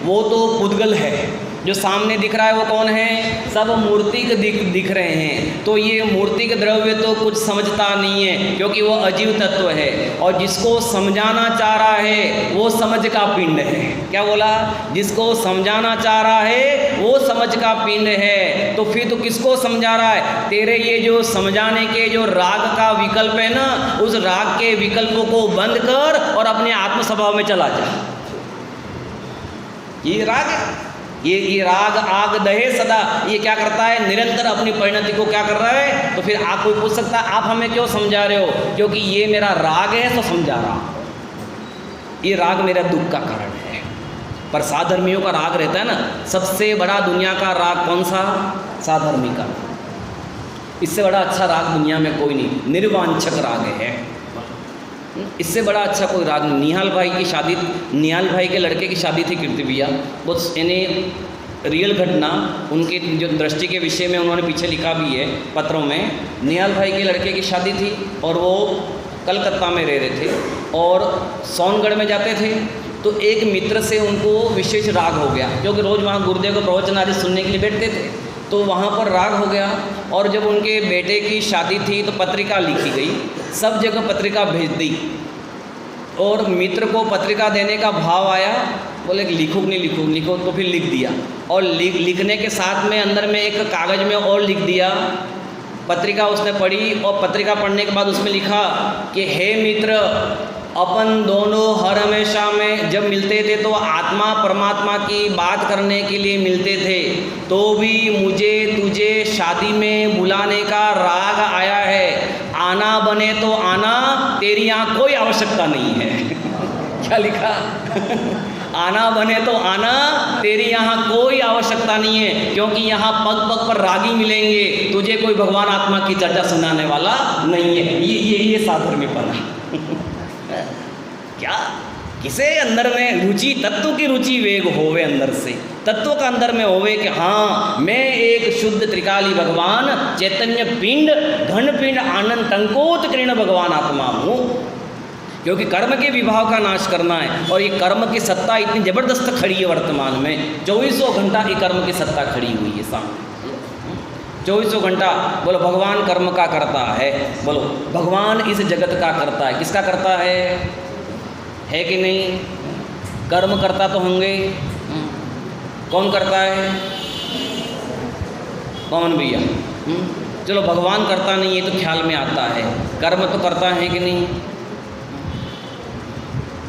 वो तो पुद्गल है। जो सामने दिख रहा है वो कौन है? सब मूर्तिक दिख रहे हैं। तो ये मूर्तिक द्रव्य तो कुछ समझता नहीं है क्योंकि वो अजीव तत्व है, और जिसको समझाना चाह रहा है वो समझ का पिंड है। क्या बोला? जिसको समझाना चाह रहा है वो समझ का पिंड है। तो फिर तो किसको समझा रहा है? तेरे ये जो समझाने के जो राग का विकल्प है ना, उस राग के विकल्पों को बंद कर और अपने आत्म स्वभाव में चला जा। ये राग है, ये राग आग दहे सदा, ये क्या करता है? निरंतर अपनी परिणति को क्या कर रहा है? तो फिर आप कोई पूछ सकता है आप हमें क्यों समझा रहे हो? क्योंकि ये मेरा राग है तो समझा रहा हूँ। ये राग मेरा दुख का कारण है। पर साधर्मियों का राग रहता है ना, सबसे बड़ा दुनिया का राग कौन सा? साधर्मी का। इससे बड़ा अच्छा राग दुनिया में कोई नहीं, निर्वांछक राग है। इससे बड़ा अच्छा कोई राग नहीं। निहाल भाई की शादी, निहाल भाई के लड़के की शादी थी कीर्ति भैया, बहुत यानी रियल घटना, उनके जो दृष्टि के विषय में उन्होंने पीछे लिखा भी है पत्रों में। निहाल भाई के लड़के की शादी थी और वो कलकत्ता में रह रहे थे और सोनगढ़ में जाते थे। तो एक मित्र से उनको विशेष राग हो गया, क्योंकि रोज़ वहाँ गुरुदेव का प्रवचन आदि सुनने के लिए बैठते थे। तो वहाँ पर राग हो गया, और जब उनके बेटे की शादी थी तो पत्रिका लिखी गई, सब जगह पत्रिका भेज दी, और मित्र को पत्रिका देने का भाव आया, बोले लिखो नहीं लिखो, लिखो, तो फिर लिख दिया। और लिखने के साथ में अंदर में एक कागज़ में और लिख दिया। पत्रिका उसने पढ़ी और पत्रिका पढ़ने के बाद उसमें लिखा कि हे मित्र, अपन दोनों हर हमेशा में जब मिलते थे तो आत्मा परमात्मा की बात करने के लिए मिलते थे, तो भी मुझे तुझे शादी में बुलाने का राग आया है। आना बने तो आना, तेरी यहाँ कोई आवश्यकता नहीं है। क्या लिखा? आना बने तो आना, तेरी यहाँ कोई आवश्यकता नहीं है, क्योंकि यहाँ पग पग पर रागी मिलेंगे, तुझे कोई भगवान आत्मा की चर्चा सुनाने वाला नहीं है। ये साधर्मीपन है। क्या किसे अंदर में रुचि, तत्व की रुचि वेग होवे अंदर से, तत्व का अंदर में होवे कि हाँ मैं एक शुद्ध त्रिकाली भगवान चैतन्य पिंड घन पिंड आनंद टंकोत कृण भगवान आत्मा हूँ। क्योंकि कर्म के विभाव का नाश करना है, और ये कर्म की सत्ता इतनी ज़बरदस्त खड़ी है वर्तमान में, 2400 घंटा ये कर्म की सत्ता खड़ी हुई है सामने। 2400 घंटा बोलो भगवान कर्म का करता है, बोलो भगवान इस जगत का करता है। किसका करता है कि नहीं? कर्म करता तो होंगे, कौन करता है? कौन भैया? चलो भगवान करता नहीं है तो ख्याल में आता है, कर्म तो करता है कि नहीं?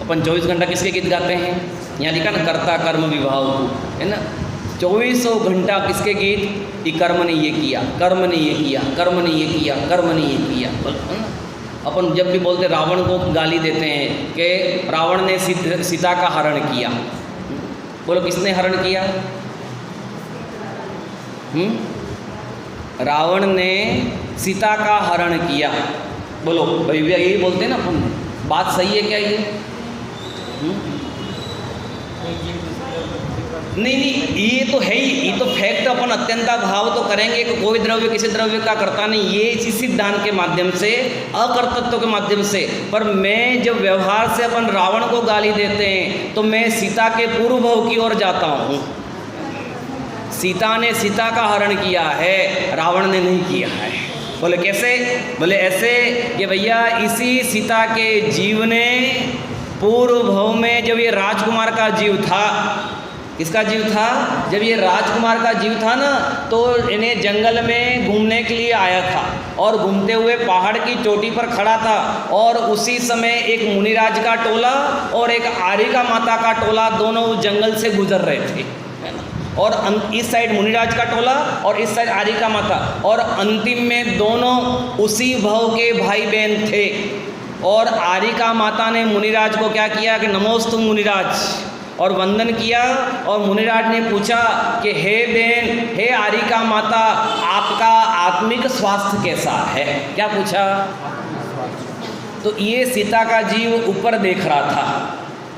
अपन 24 घंटा किसके गीत गाते हैं? यहाँ लिखा ना कर्ता कर्म विभाव, है ना? 2400 घंटा किसके गीत? कि कर्म ने ये किया, कर्म ने ये किया, कर्म ने ये किया, कर्म ने ये किया। अपन जब भी बोलते रावण को गाली देते हैं कि रावण ने सीता का हरण किया, बोलो किसने हरण किया? रावण ने सीता का हरण किया। बोलो भैया यही बोलते हैं ना अपन, बात सही है क्या ये? नहीं, ये तो है ही, ये तो फैक्ट अपन अत्यंता भाव तो करेंगे कि कोई द्रव्य किसी द्रव्य का करता नहीं, ये इसी सिद्धांत के माध्यम से, अकर्तृत्व के माध्यम से। पर मैं जब व्यवहार से अपन रावण को गाली देते हैं तो मैं सीता के पूर्व भव की ओर जाता हूँ। सीता ने सीता का हरण किया है, रावण ने नहीं किया है। बोले कैसे? बोले ऐसे कि भैया इसी सीता के जीव ने पूर्व भव में जब ये राजकुमार का जीव था, किसका जीव था? जब ये राजकुमार का जीव था ना, तो इन्हें जंगल में घूमने के लिए आया था, और घूमते हुए पहाड़ की चोटी पर खड़ा था, और उसी समय एक मुनिराज का टोला और एक आरिका माता का टोला दोनों उस जंगल से गुजर रहे थे, है ना? और इस साइड मुनिराज का टोला और इस साइड आरिका माता, और अंतिम में दोनों उसी भव के भाई बहन थे। और आरिका माता ने मुनिराज को क्या किया कि नमोस्तु मुनिराज, और वंदन किया। और मुनिराज ने पूछा कि हे बहन, हे आरिका माता, आपका आत्मिक स्वास्थ्य कैसा है? क्या पूछा? तो ये सीता का जीव ऊपर देख रहा था,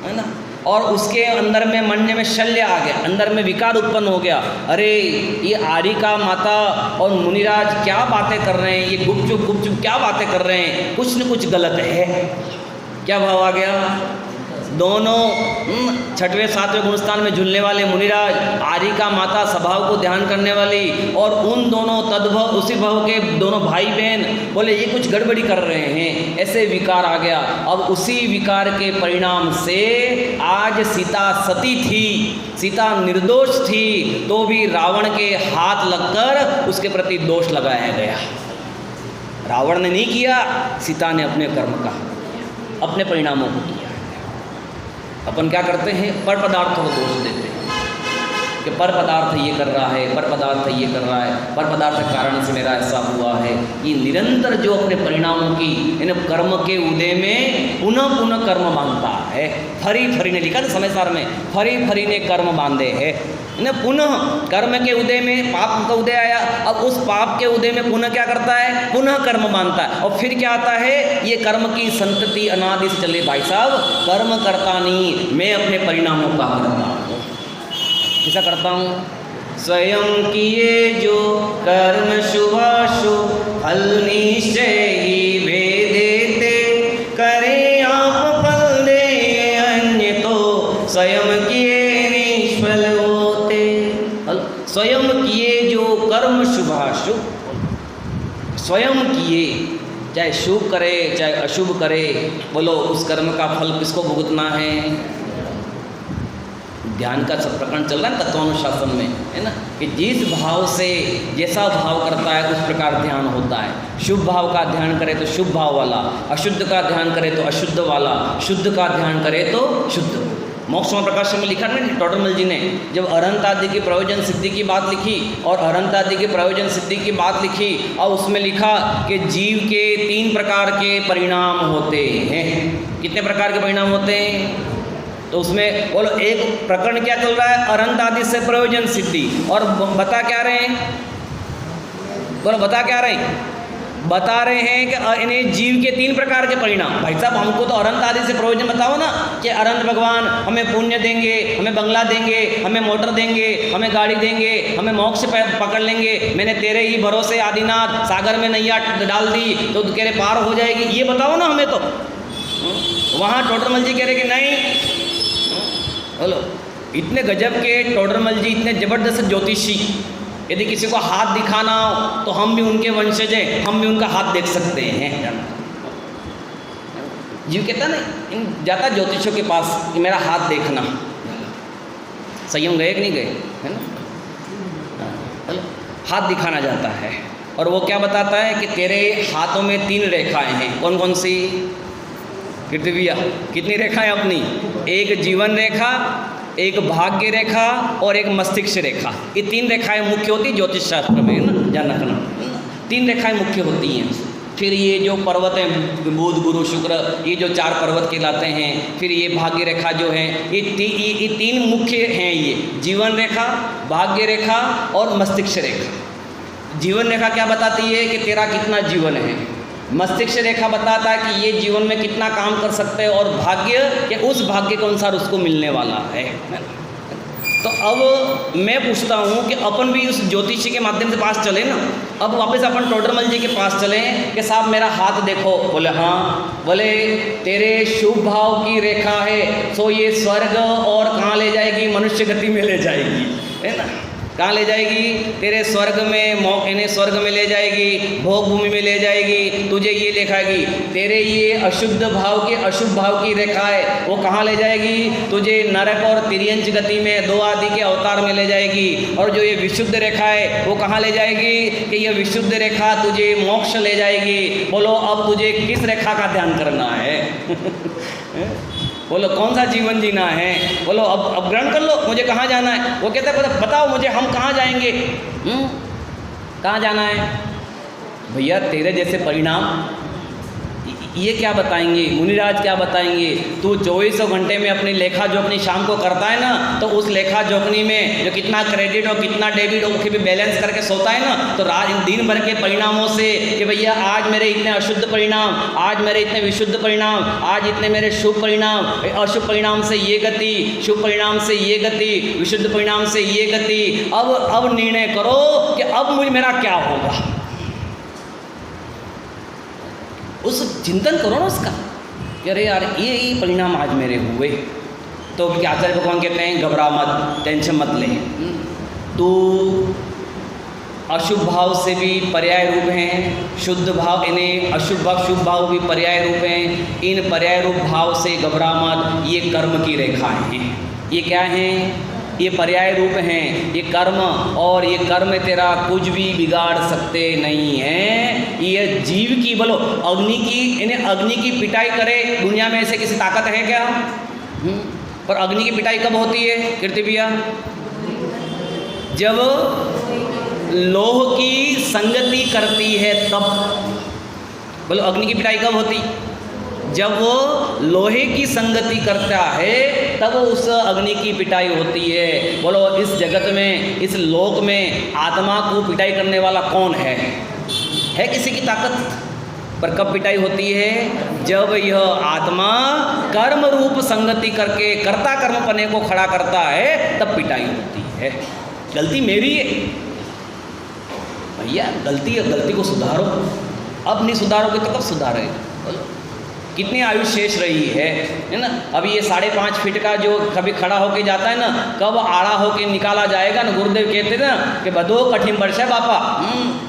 है ना? और उसके अंदर में मन में शल्य आ गया, अंदर में विकार उत्पन्न हो गया। अरे ये आरिका माता और मुनिराज क्या बातें कर रहे हैं, ये गुपचुप क्या बातें कर रहे हैं, कुछ न कुछ गलत है। क्या भाव आ गया? दोनों 6वें 7वें गुणस्थान में झूलने वाले मुनिराज, आरिका माता स्वभाव को ध्यान करने वाली, और उन दोनों तद्भव उसी भव के दोनों भाई बहन बोले ये कुछ गड़बड़ी कर रहे हैं, ऐसे विकार आ गया। अब उसी विकार के परिणाम से आज सीता सती थी, सीता निर्दोष थी, तो भी रावण के हाथ लगकर उसके प्रति दोष लगाया गया। रावण ने नहीं किया, सीता ने अपने कर्म का, अपने परिणामों को किया। अपन क्या करते हैं? पर पदार्थों को दोष देते हैं कि पर पदार्थ ये कर रहा है, पर पदार्थ ये कर रहा है, पर पदार्थ के कारण से मेरा ऐसा हुआ है। ये निरंतर जो अपने परिणामों की इन कर्म के उदय में पुनः पुनः कर्म बांधता है। फरी ने लिखा था समय सार में, फरी ने कर्म बांधे हैं, पुनः कर्म के उदय में पाप का उदय आया, अब उस पाप के उदय में पुनः क्या करता है? पुनः कर्म मानता है। और फिर क्या आता है? ये कर्म की संतति अनादि से चले। भाई साहब, कर्म करता नहीं, मैं अपने परिणामों का करता हूँ। किसा करता हूँ? स्वयं किए जो कर्म शुभाशुभ फल निश्चय ही भेदेते, करे आप फल दे अन्य तो स्वयं किए निष्फल होते। स्वयं किए जो कर्म शुभाशुभ, स्वयं किए, चाहे शुभ करे चाहे अशुभ करे, बोलो उस कर्म का फल किसको भुगतना है? ध्यान का सब प्रकरण चल रहा है तत्वानुशासन में, है ना, कि जिस भाव से जैसा भाव करता है उस प्रकार ध्यान होता है। शुभ भाव का ध्यान करे तो शुभ भाव वाला, अशुद्ध का ध्यान करे तो अशुद्ध वाला, शुद्ध का ध्यान करे तो शुद्ध। मोक्ष प्रकाश में लिखा ना टोडरमल जी ने, जब अरहंत आदि की प्रयोजन सिद्धि की बात लिखी और अरहंत आदि की प्रयोजन सिद्धि की बात लिखी और उसमें लिखा कि जीव के 3 प्रकार के परिणाम होते हैं। कितने प्रकार के परिणाम होते हैं? तो उसमें बोलो एक प्रकरण क्या चल रहा है? अरहंत आदि से प्रयोजन सिद्धि। और बता क्या रहे हैं? बोलो बता क्या रहे हैं? बता रहे हैं कि इन्हें जीव के 3 प्रकार के परिणाम। भाई साहब हमको तो अरहंत आदि से प्रयोजन बताओ ना, कि अरहंत भगवान हमें पुण्य देंगे, हमें बंगला देंगे, हमें मोटर देंगे, हमें गाड़ी देंगे, हमें मोक्ष पकड़ लेंगे, मैंने तेरे ही भरोसे आदिनाथ सागर में नैया डाल दी तो तेरे पार हो जाएगी, ये बताओ ना हमें। तो वहाँ टोडरमल जी कह रहे कि नहीं, बोलो इतने गजब के टोडरमल जी, इतने ज़बरदस्त ज्योतिषी, यदि किसी को हाथ दिखाना हो तो हम भी उनके वंशज हैं, हम भी उनका हाथ देख सकते हैं। जीव कहता नहीं इन जाता ज्योतिषों के पास कि मेरा हाथ देखना। संयम गए कि नहीं गए, है ना, हाथ दिखाना जाता है और वो क्या बताता है कि तेरे हाथों में 3 रेखाएं हैं। कौन कौन सी? पृथ्विया कितनी रेखाएं अपनी? एक जीवन रेखा, एक भाग्य रेखा और एक मस्तिष्क रेखा। ये 3 रेखाएं मुख्य होती है ज्योतिष शास्त्र में, है ना, जानना करना। 3 रेखाएं मुख्य होती हैं। फिर ये जो पर्वत हैं बुध गुरु शुक्र, ये जो 4 पर्वत कहलाते हैं। फिर ये भाग्य रेखा जो है, ये 3 मुख्य हैं, ये जीवन रेखा, भाग्य रेखा और मस्तिष्क रेखा। जीवन रेखा क्या बताती है कि तेरा कितना जीवन है। मस्तिष्क रेखा बताता है कि ये जीवन में कितना काम कर सकते हैं और भाग्य कि उस भाग्य के अनुसार उसको मिलने वाला है। तो अब मैं पूछता हूँ कि अपन भी उस ज्योतिषी के माध्यम से पास चले ना। अब वापस अपन टोडरमल जी के पास चलें कि साहब मेरा हाथ देखो। बोले हाँ। बोले तेरे शुभ भाव की रेखा है, सो ये स्वर्ग और कहाँ ले जाएगी? मनुष्य गति में ले जाएगी, है ना। कहाँ ले जाएगी? तेरे स्वर्ग में इन्हें स्वर्ग में ले जाएगी, भोग भूमि में ले जाएगी, तुझे ये लिखाएगी। तेरे ये अशुद्ध भाव के अशुभ भाव की रेखा है, वो कहाँ ले जाएगी? तुझे नरक और तिर्यंच गति में 2 आदि के अवतार में ले जाएगी। और जो ये विशुद्ध रेखा है वो कहाँ ले जाएगी? कि ये विशुद्ध रेखा तुझे मोक्ष ले जाएगी। बोलो अब तुझे किस रेखा का ध्यान करना है? बोलो कौन सा जीवन जीना है? बोलो अब ग्रहण कर लो, मुझे कहाँ जाना है? वो कहते हैं बताओ मुझे, हम कहाँ जाएंगे? कहाँ जाना है? भैया तेरे जैसे परिणाम ये क्या बताएंगे? मुनिराज क्या बताएंगे? तू 2400 घंटे में अपनी लेखा जोखनी शाम को करता है ना, तो उस लेखा जोखनी में जो कितना क्रेडिट और कितना डेबिट और भी बैलेंस करके सोता है ना, तो दिन भर के परिणामों से कि भैया आज मेरे इतने अशुद्ध परिणाम, आज मेरे इतने विशुद्ध परिणाम, आज इतने मेरे शुभ परिणाम, अशुभ परिणाम से ये गति, शुभ परिणाम से ये गति, विशुद्ध परिणाम से ये गति। अब निर्णय करो कि अब मेरा क्या होगा। उस चिंतन करो ना उसका कि अरे यार ये परिणाम आज मेरे हुए। तो आचार्य भगवान कहते हैं घबरा मत, टेंशन मत ले। तो अशुभ भाव से भी पर्याय रूप हैं, शुद्ध भाव इन्हें अशुभ भाव शुभ भाव भी पर्याय रूप हैं। इन पर्याय रूप भाव से घबरा मत। ये कर्म की रेखाएं हैं। ये क्या हैं? ये पर्याय रूप हैं, ये कर्म। और ये कर्म तेरा कुछ भी बिगाड़ सकते नहीं हैं। ये जीव की बोलो अग्नि की, इन्हें अग्नि की पिटाई करे दुनिया में ऐसे किसी ताकत है क्या? पर अग्नि की पिटाई कब होती है कीर्ति भैया? जब लोह की संगति करती है तब। बोलो अग्नि की पिटाई कब होती? जब वो लोहे की संगति करता है तब उस अग्नि की पिटाई होती है। बोलो इस जगत में, इस लोक में आत्मा को पिटाई करने वाला कौन है? है किसी की ताकत? पर कब पिटाई होती है? जब यह आत्मा कर्म रूप संगति करके कर्ता कर्म पने को खड़ा करता है तब पिटाई होती है। गलती मेरी है भैया, गलती है, गलती को सुधारो। अब नहीं सुधारोगे तो कब सुधारेगा? बोलो कितनी आयु शेष रही है ना। अभी ये 5.5 फीट का जो कभी खड़ा होके जाता है ना, कब आड़ा होके निकाला जाएगा ना। गुरुदेव कहते थे ना कि बधो कठिन वर्ष है बापा।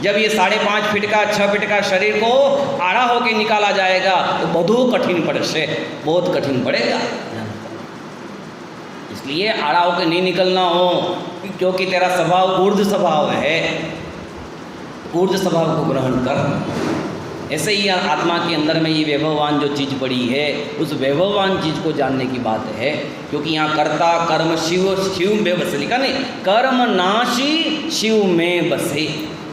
जब ये 5.5 फीट का 6 फीट का शरीर को आड़ा होके निकाला जाएगा तो बधो कठिन वर्ष है, बहुत कठिन पड़ेगा। इसलिए आड़ा होकर नहीं निकलना हो, क्योंकि तेरा स्वभाव ऊर्ध्व स्वभाव है, ऊर्ध्व स्वभाव को ग्रहण कर। ऐसे ही आत्मा के अंदर में ये वैभववान जो चीज़ पड़ी है, उस वैभववान चीज़ को जानने की बात है। क्योंकि यहाँ कर्ता कर्म शिव, शिव में बसे लिखा नहीं, कर्म नाशी शिव में बसे,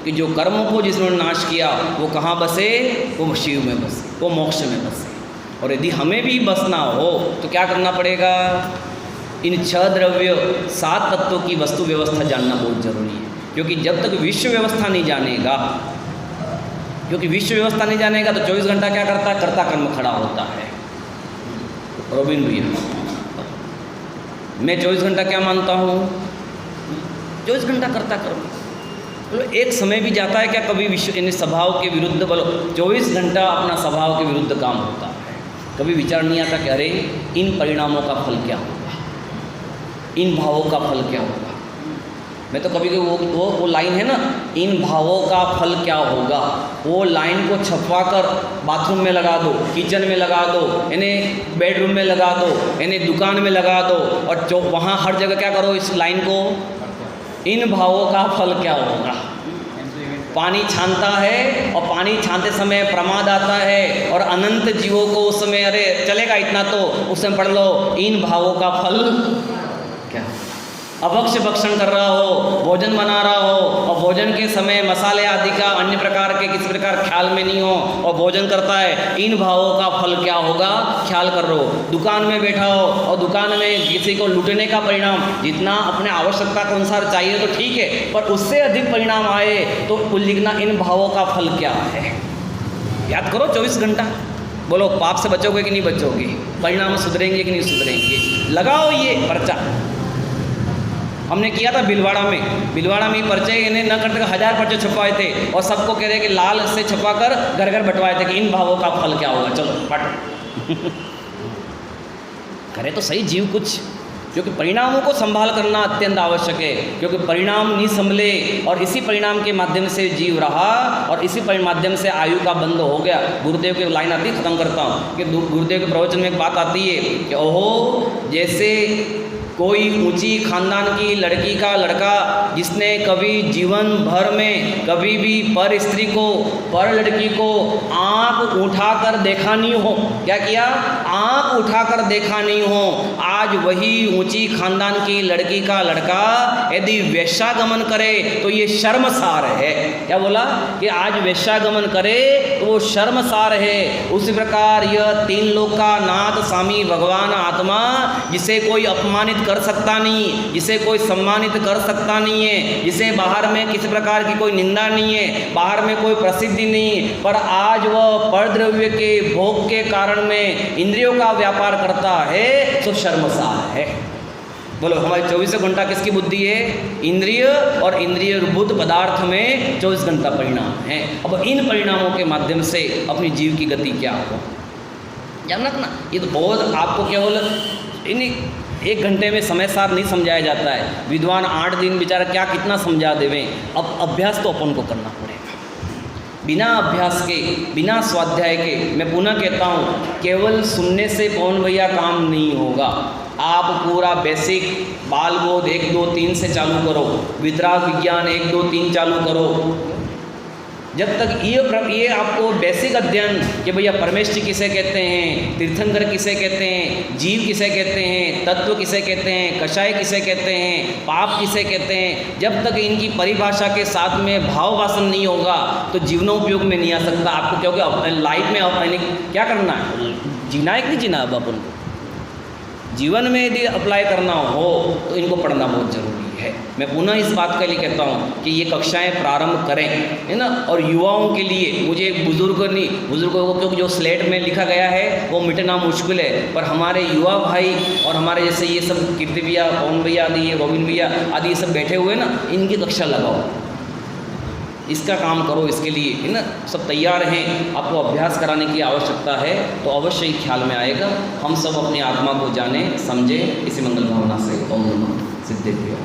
कि जो कर्म को जिसने नाश किया वो कहाँ बसे, वो शिव में बसे, वो मोक्ष में बसे। और यदि हमें भी बसना हो तो क्या करना पड़ेगा, इन 6 द्रव्य 7 तत्वों की वस्तु व्यवस्था जानना बहुत जरूरी है। क्योंकि जब तक विश्व व्यवस्था नहीं जानेगा, क्योंकि विश्व व्यवस्था नहीं जानेगा तो 24 घंटा क्या करता है, कर्ता कर्म खड़ा होता है। रोबिन भैया, मैं 24 घंटा क्या मानता हूँ, 24 घंटा कर्ता कर्म। तो एक समय भी जाता है क्या कभी विश्व इन स्वभाव के विरुद्ध, बोलो 24 घंटा अपना स्वभाव के विरुद्ध काम होता है। कभी विचार नहीं आता कि अरे इन परिणामों का फल क्या होगा, इन भावों का फल क्या होगा। मैं तो कभी वो लाइन है ना, इन भावों का फल क्या होगा, वो लाइन को छपवा कर बाथरूम में लगा दो, किचन में लगा दो, इन्हें बेडरूम में लगा दो, इन्हें दुकान में लगा दो, और जो वहाँ हर जगह क्या करो इस लाइन को, इन भावों का फल क्या होगा। पानी छानता है और पानी छानते समय प्रमाद आता है और अनंत जीवों को उस समय अरे चलेगा इतना, तो उस समय पढ़ लो इन भावों का फल क्या। अभक्ष भक्षण कर रहा हो, भोजन बना रहा हो और भोजन के समय मसाले आदि का अन्य प्रकार के किसी प्रकार ख्याल में नहीं हो और भोजन करता है, इन भावों का फल क्या होगा ख्याल कर लो। दुकान में बैठा हो और दुकान में किसी को लूटने का परिणाम, जितना अपने आवश्यकता के अनुसार चाहिए तो ठीक है, पर उससे अधिक परिणाम आए तो कुल लिखना इन भावों का फल क्या है। याद करो 24 घंटा, बोलो पाप से बचोगे कि नहीं बचोगे, परिणाम सुधरेंगे कि नहीं सुधरेंगे। लगाओ ये पर्चा, हमने किया था भीलवाड़ा में पर्चे इन्हें न करते 1000 पर्चे छपवाए थे और सबको कह रहे कि लाल से छपवा कर घर घर बंटवाए थे कि इन भावों का फल क्या होगा, चलो बट करे तो सही जीव कुछ। क्योंकि परिणामों को संभाल करना अत्यंत आवश्यक है, क्योंकि परिणाम नहीं संभले और इसी परिणाम के माध्यम से जीव रहा और इसी माध्यम से आयु का बंद हो गया। गुरुदेव की लाइन आती, खत्म करता हूँ, कि गुरुदेव के प्रवचन में एक बात आती है कि ओहो, जैसे कोई ऊंची खानदान की लड़की का लड़का जिसने कभी जीवन भर में कभी भी पर स्त्री को, पर लड़की को आँख उठाकर देखा नहीं हो, क्या किया, आँख उठाकर देखा नहीं हो, आज वही ऊंची खानदान की लड़की का लड़का यदि वेश्यागमन करे तो ये शर्मसार है। क्या बोला कि आज वेश्यागमन करे तो वो शर्मसार है। उसी प्रकार यह 3 लोक का नाथ स्वामी भगवान आत्मा, जिसे कोई अपमानित कर सकता नहीं, जिसे कोई सम्मानित कर सकता नहीं है, जिसे बाहर में किसी प्रकार की कोई निंदा नहीं है, बाहर में कोई प्रसिद्धि नहीं, पर आज वह परद्रव्य के भोग के कारण में इंद्रियों का व्यापार करता है तो शर्मसार है। बोलो हमारे 24 घंटा किसकी बुद्धि है, इंद्रिय और इंद्रिय भूत पदार्थ में 24 घंटा परिणाम है। अब इन परिणामों के माध्यम से अपनी जीव की गति क्या हो जानना ना, ये तो बहुत आपको केवल इन 1 घंटे में समय सार नहीं समझाया जाता है। विद्वान 8 दिन बेचारा क्या कितना समझा देवें। अब अभ्यास तो अपन को करना पड़ेगा, बिना अभ्यास के, बिना स्वाध्याय के। मैं पुनः कहता हूँ, केवल सुनने से पवन भैया काम नहीं होगा। आप पूरा बेसिक बालबोध 1 2 3 से चालू करो, वितराग विज्ञान 1 2 3 चालू करो। जब तक ये आपको बेसिक अध्ययन कि भैया परमेश्वर किसे कहते हैं, तीर्थंकर किसे कहते हैं, जीव किसे कहते हैं, तत्व किसे कहते हैं, कषाय किसे कहते हैं, पाप किसे कहते हैं, जब तक इनकी परिभाषा के साथ में भाव वासन नहीं होगा तो जीवनोपयोग में नहीं आ सकता आपको। क्योंकि लाइफ में अपने क्या करना है, जीना है कि नहीं जीना। अब अपन को जीवन में यदि अप्लाई करना हो तो इनको पढ़ना बहुत ज़रूरी है। मैं पुनः इस बात के लिए कहता हूँ कि ये कक्षाएं प्रारंभ करें, है ना। और युवाओं के लिए, मुझे एक बुजुर्गों को क्योंकि जो स्लेट में लिखा गया है वो मिटना मुश्किल है, पर हमारे युवा भाई और हमारे जैसे ये सब कीर्ति भैया, पवन भैया आदि, ये गोविंद भैया आदि ये सब बैठे हुए ना, इनकी कक्षा लगाओ, इसका काम करो, इसके लिए, है ना। सब तैयार हैं, आपको अभ्यास कराने की आवश्यकता है तो अवश्य ही ख्याल में आएगा। हम सब अपनी आत्मा को जाने समझे, इसी मंगल भावना से ओम नमः सिद्धेभ्यो।